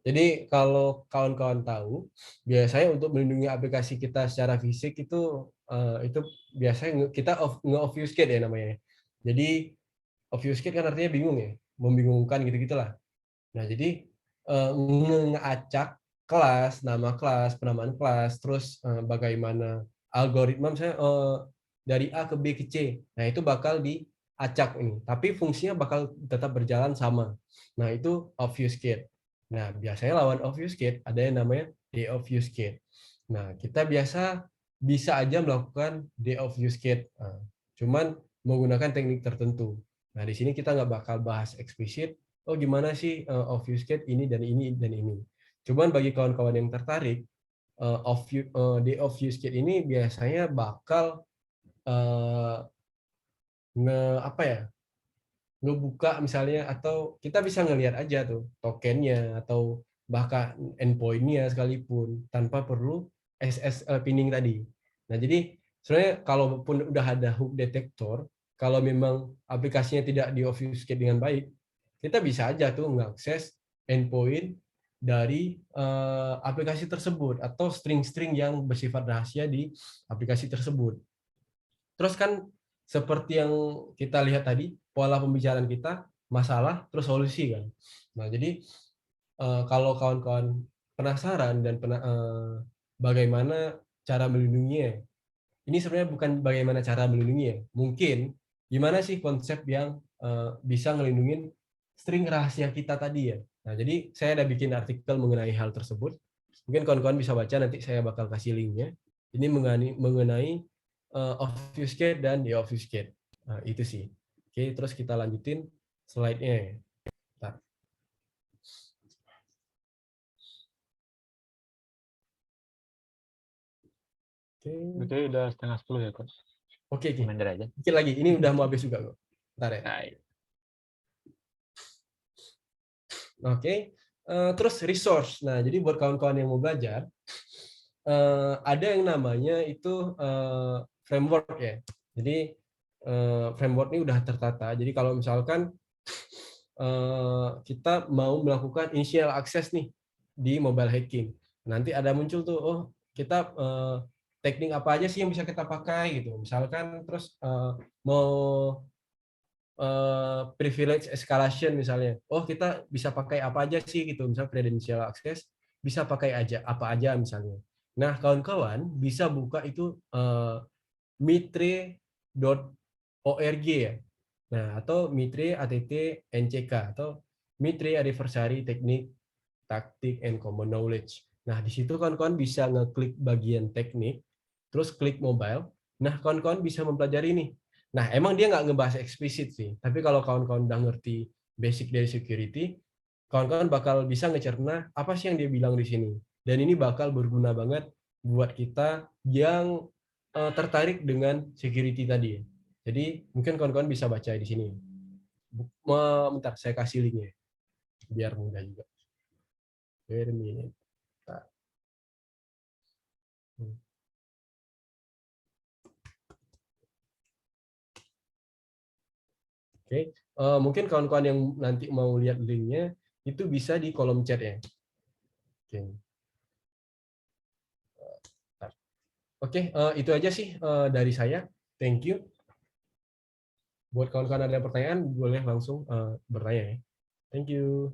Jadi kalau kawan-kawan tahu, biasanya untuk melindungi aplikasi kita secara fisik itu biasanya kita nge-obfuscate ya namanya. Jadi obfuscate kan artinya bingung ya, membingungkan gitu-gitulah. Nah, jadi ngeacak kelas, nama kelas, penamaan kelas, terus bagaimana algoritma misalnya dari A ke B ke C. Nah, itu bakal diacak ini. Tapi fungsinya bakal tetap berjalan sama. Nah, itu obfuscate. Nah, biasanya lawan obfuscate ada yang namanya deobfuscate. Nah, kita bisa aja melakukan deobfuscate. Cuman menggunakan teknik tertentu. Nah, di sini kita nggak bakal bahas eksplisit, oh gimana sih obfuscate ini dan ini dan ini. Cuman bagi kawan-kawan yang tertarik, deobfuscate ini biasanya bakal apa ya, ngebuka misalnya, atau kita bisa ngelihat aja tuh tokennya atau bahkan endpoint-nya sekalipun tanpa perlu SSL pinning tadi. Nah, jadi sebenarnya kalaupun udah ada hook detector, kalau memang aplikasinya tidak di-obfuscate dengan baik, kita bisa aja tuh ngakses endpoint dari aplikasi tersebut atau string-string yang bersifat rahasia di aplikasi tersebut. Terus kan seperti yang kita lihat tadi, pola pembicaraan kita, masalah, terus solusi kan. Nah, jadi kalau kawan-kawan penasaran dan bagaimana cara melindunginya, ini sebenarnya bukan bagaimana cara melindunginya. Mungkin gimana sih konsep yang bisa ngelindungin string rahasia kita tadi ya. Nah, jadi saya ada bikin artikel mengenai hal tersebut. Mungkin kawan-kawan bisa baca, nanti saya bakal kasih linknya. Ini mengenai obfuscate dan deobfuscate. Nah, itu sih. Oke, terus kita lanjutin slide-nya. Bentar. Oke, udah 9:30 ya, Coach. Oke. Reminder aja. Dikit lagi, ini udah mau habis juga kok. Bentar ya. Baik. Oke. Terus resource. Nah, jadi buat kawan-kawan yang mau belajar, ada yang namanya itu framework ya. Jadi framework ini udah tertata. Jadi kalau misalkan kita mau melakukan initial access nih di mobile hacking, nanti ada muncul tuh, oh kita teknik apa aja sih yang bisa kita pakai gitu. Misalkan terus mau privilege escalation misalnya, oh kita bisa pakai apa aja sih gitu. Misal credential access bisa pakai aja apa aja misalnya. Nah kawan-kawan bisa buka itu mitre.org ya. Nah, atau Mitre ATT NCK atau Mitre Adversary Teknik Taktik and Common Knowledge. Nah, di situ kawan-kawan bisa ngeklik bagian teknik, terus klik mobile. Nah, kawan-kawan bisa mempelajari nih. Nah, emang dia nggak ngebahas eksplisit sih, tapi kalau kawan-kawan udah ngerti basic dari security, kawan-kawan bakal bisa ngecerna apa sih yang dia bilang di sini. Dan ini bakal berguna banget buat kita yang tertarik dengan security tadi. Jadi mungkin kawan-kawan bisa baca di sini. Bentar, saya kasih linknya biar mudah juga. Wait a minute. Oke, mungkin kawan-kawan yang nanti mau lihat linknya itu bisa di kolom chat ya. Oke, oke, itu aja sih dari saya. Thank you. Buat kawan-kawan ada pertanyaan boleh langsung bertanya ya. Thank you.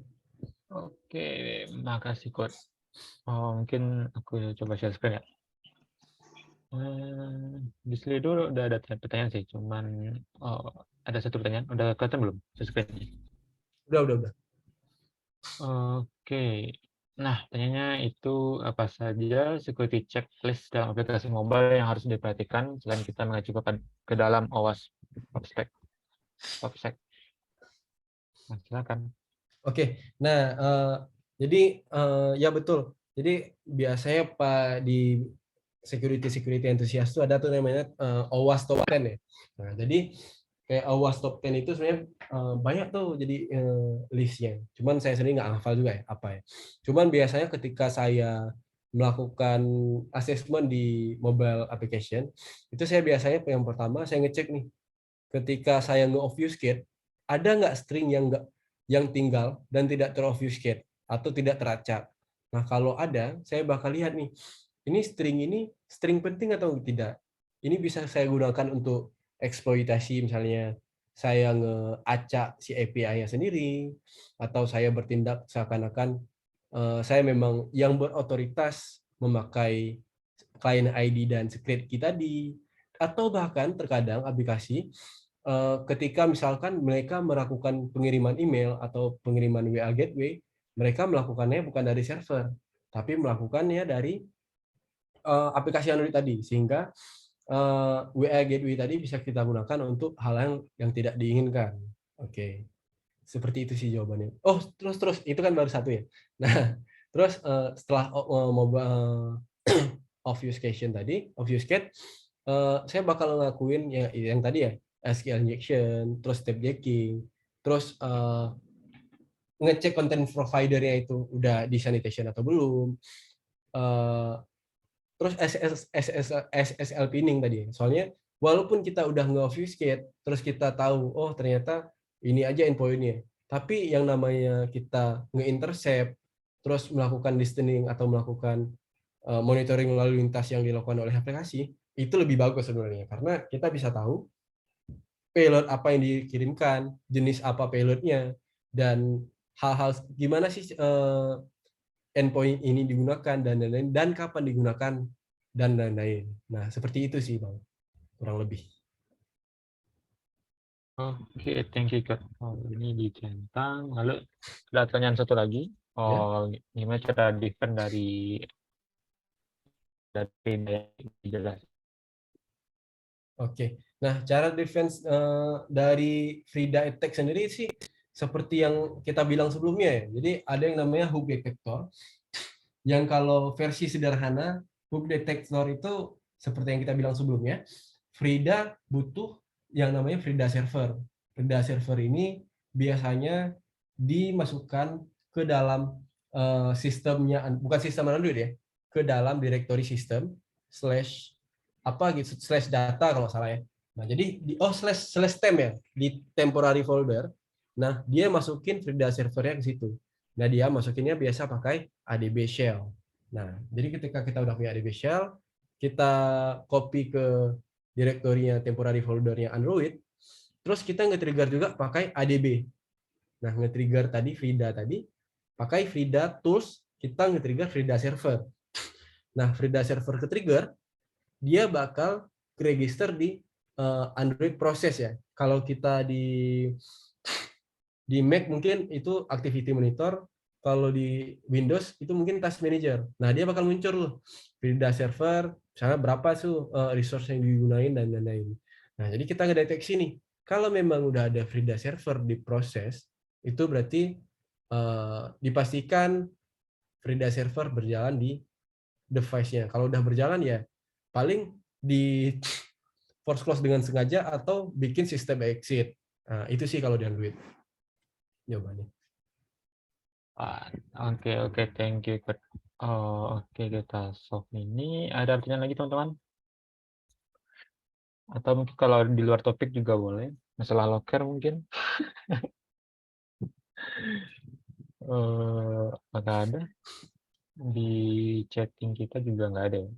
Oke, makasih Coach. Mungkin aku coba share screen ya. Di Slido udah ada pertanyaan sih, cuman ada satu pertanyaan, udah kelihatan belum share screen-nya? Udah. Oke, nah pertanyaannya itu apa saja security checklist dalam aplikasi mobile yang harus diperhatikan selain kita mengacu ke dalam OWASP OPSEC. Nah, silakan. Oke, nah jadi ya betul. Jadi biasanya Pak di security enthusiast itu ada tuh namanya OWASP Top 10 ya. Nah, jadi kayak OWASP Top 10 itu sebenarnya banyak tuh jadi listnya. Cuman saya sendiri nggak hafal juga ya apa ya. Cuman biasanya ketika saya melakukan assessment di mobile application, itu saya biasanya yang pertama saya ngecek nih, ketika saya nge-obfuscate, ada nggak string yang tinggal dan tidak ter-obfuscate atau tidak teracak. Nah, kalau ada, saya bakal lihat nih, ini string penting atau tidak. Ini bisa saya gunakan untuk eksploitasi, misalnya saya ngeacak si API-nya sendiri, atau saya bertindak seakan-akan saya memang yang berotoritas memakai client ID dan secret key tadi, atau bahkan terkadang aplikasi ketika misalkan mereka melakukan pengiriman email atau pengiriman WA gateway, mereka melakukannya bukan dari server, tapi melakukannya dari aplikasi Android tadi, sehingga WA gateway tadi bisa kita gunakan untuk hal yang tidak diinginkan. Oke, seperti itu sih jawabannya. Oh, terus itu kan baru satu ya. Nah, terus setelah mobile obfuscate, saya bakal ngelakuin yang tadi ya, SQL injection, terus step jacking, terus ngecek content providernya itu udah di sanitation atau belum, terus SSL pinning tadi. Soalnya walaupun kita udah nge-obfuscate, terus kita tahu, oh ternyata ini aja endpoint-nya, tapi yang namanya kita nge-intercept, terus melakukan listening atau melakukan monitoring lalu lintas yang dilakukan oleh aplikasi, itu lebih bagus sebenarnya, karena kita bisa tahu payload apa yang dikirimkan, jenis apa payloadnya, dan hal-hal gimana sih endpoint ini digunakan dan lain-lain, dan kapan digunakan dan lain-lain. Nah, seperti itu sih, Bang, kurang lebih. Oke, thank you Kak. Ini dicentang. Lalu ada pertanyaan satu lagi. Ya. Gimana cara defend dari jelas? Oke. Nah, cara defense dari Frida attack sendiri sih seperti yang kita bilang sebelumnya ya. Jadi ada yang namanya hook detector, yang kalau versi sederhana hook detector itu seperti yang kita bilang sebelumnya, Frida butuh yang namanya Frida server. Frida server ini biasanya dimasukkan ke dalam sistemnya, bukan sistem Android ya, ke dalam directory system slash apa gitu, slash data kalau salah ya. Nah, jadi slash temp ya di temporary folder. Nah, dia masukin Frida servernya ke situ. Nah, dia masukinnya biasa pakai ADB shell. Nah, jadi ketika kita udah punya ADB shell, kita copy ke direktorinya temporary foldernya Android, terus kita nge-trigger juga pakai ADB. Nah, nge-trigger tadi Frida tadi, pakai Frida tools, kita nge-trigger Frida server. Nah, Frida server ke-trigger, dia bakal register di Android proses ya. Kalau kita di Mac mungkin itu activity monitor, kalau di Windows itu mungkin task manager. Nah, dia bakal muncul loh Frida server, misalnya berapa tuh resource yang digunain dan lain-lain. Nah, jadi kita ngedeteksi nih, kalau memang udah ada Frida server di proses, itu berarti dipastikan Frida server berjalan di device-nya. Kalau udah berjalan ya paling di force close dengan sengaja atau bikin sistem exit. Nah, itu sih kalau di Android jawabannya. Oke, thank you. Oke, kita solve ini. Ada pertanyaan lagi teman-teman? Atau mungkin kalau di luar topik juga boleh. Masalah locker mungkin. Apakah ada? Di chatting kita juga nggak ada ya.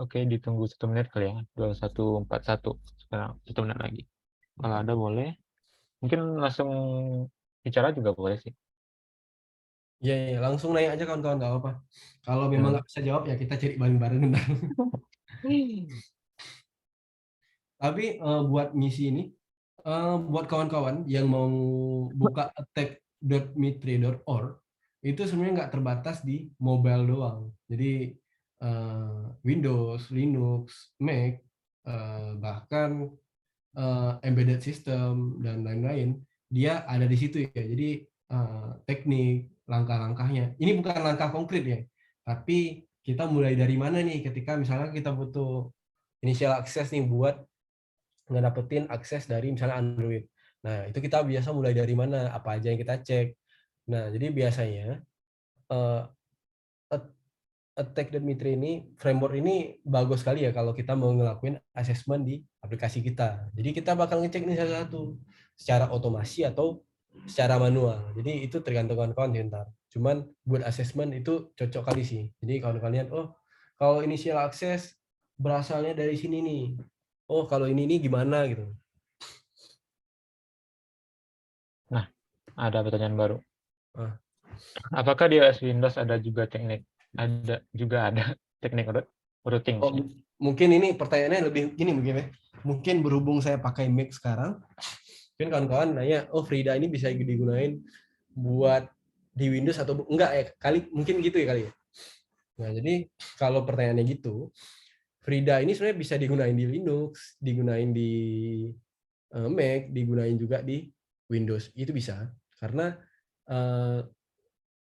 Oke, ditunggu 1 menit kali ya. 2141. Sekarang 1 menit lagi. Kalau ada boleh. Mungkin langsung bicara juga boleh sih. Iya, ya, langsung nanya aja kawan-kawan, nggak apa-apa. Kalau memang nggak bisa jawab ya kita cari bareng-bareng. Tapi buat misi ini, buat kawan-kawan yang mau buka attack.mitre.org, itu sebenarnya nggak terbatas di mobile doang. Jadi Windows, Linux, Mac, bahkan embedded system dan lain-lain, dia ada di situ ya. Jadi teknik, langkah-langkahnya. Ini bukan langkah konkret ya, tapi kita mulai dari mana nih ketika misalnya kita butuh initial access nih buat ngedapetin akses dari misalnya Android. Nah, itu kita biasa mulai dari mana, apa aja yang kita cek. Nah, jadi biasanya uh, Attack.Mitre ini, framework ini bagus sekali ya kalau kita mau ngelakuin assessment di aplikasi kita. Jadi kita bakal ngecek nih satu-satu secara otomasi atau secara manual. Jadi itu tergantung kawan-kawan sih ntar. Cuman buat assessment itu cocok kali sih. Jadi kawan-kawan lihat, oh kalau initial access berasalnya dari sini nih. Oh kalau ini gimana gitu. Nah, ada pertanyaan baru. Ah. Apakah di OS Windows ada juga teknik teknik routing? Oh, mungkin ini pertanyaannya lebih gini mungkin ya. Mungkin berhubung saya pakai Mac sekarang, mungkin kawan-kawan nanya, oh Frida ini bisa digunain buat di Windows atau enggak ya? Kali mungkin gitu ya kali ya. Nah, jadi kalau pertanyaannya gitu, Frida ini sebenarnya bisa digunain di Linux, digunain di Mac, digunain juga di Windows. Itu bisa. Karena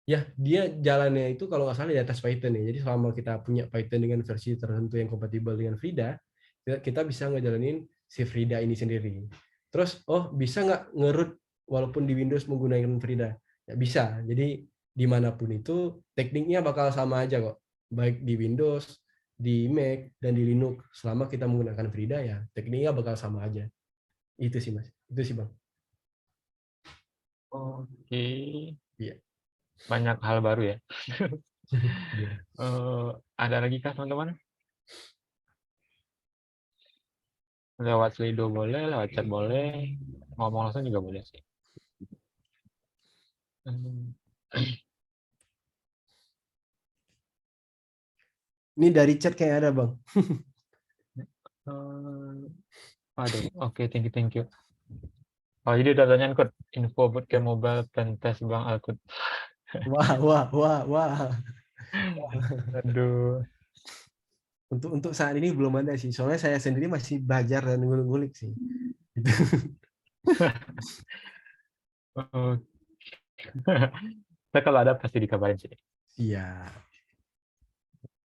ya dia jalannya itu kalau nggak salah di atas Python ya. Jadi selama kita punya Python dengan versi tertentu yang kompatibel dengan Frida, kita bisa ngejalanin si Frida ini sendiri. Terus, oh bisa nggak ngerut walaupun di Windows menggunakan Frida? Ya bisa. Jadi dimanapun itu tekniknya bakal sama aja kok. Baik di Windows, di Mac, dan di Linux. Selama kita menggunakan Frida ya tekniknya bakal sama aja. Itu sih Mas. Itu sih Bang. Oke. Iya. Banyak hal baru ya. Iya. Ada lagi kah teman-teman? Lewat Slido boleh, lewat chat boleh, ngomong langsung juga boleh sih. Ini dari chat kayak ada Bang. Aduh, oke, thank you. Oh, jadi udah tanyain Kut, info bootcamp mobile pentest Bang Alkut. Wah. Aduh. Untuk saat ini belum ada sih. Soalnya saya sendiri masih belajar dan ngulik-ngulik sih. Gitu. Nah, kalau ada pasti dikabarin sih. Iya.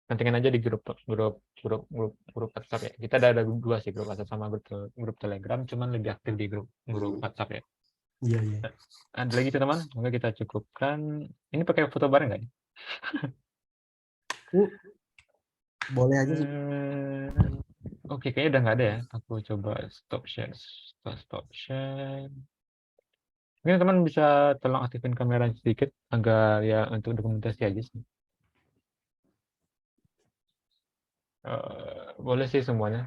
Nantikan aja di grup WhatsApp ya. Kita ada 2 sih, grup WhatsApp sama grup Telegram, cuman lebih aktif di grup WhatsApp ya. Iya. Ada lagi teman, maka kita cukupkan. Ini pakai foto bareng nggak? Boleh aja sih. Oke, kayaknya udah nggak ada ya. Aku coba stop share. Stop share. Mungkin teman bisa tolong aktifin kamera sedikit agar ya untuk dokumentasi aja sih. Boleh sih semuanya.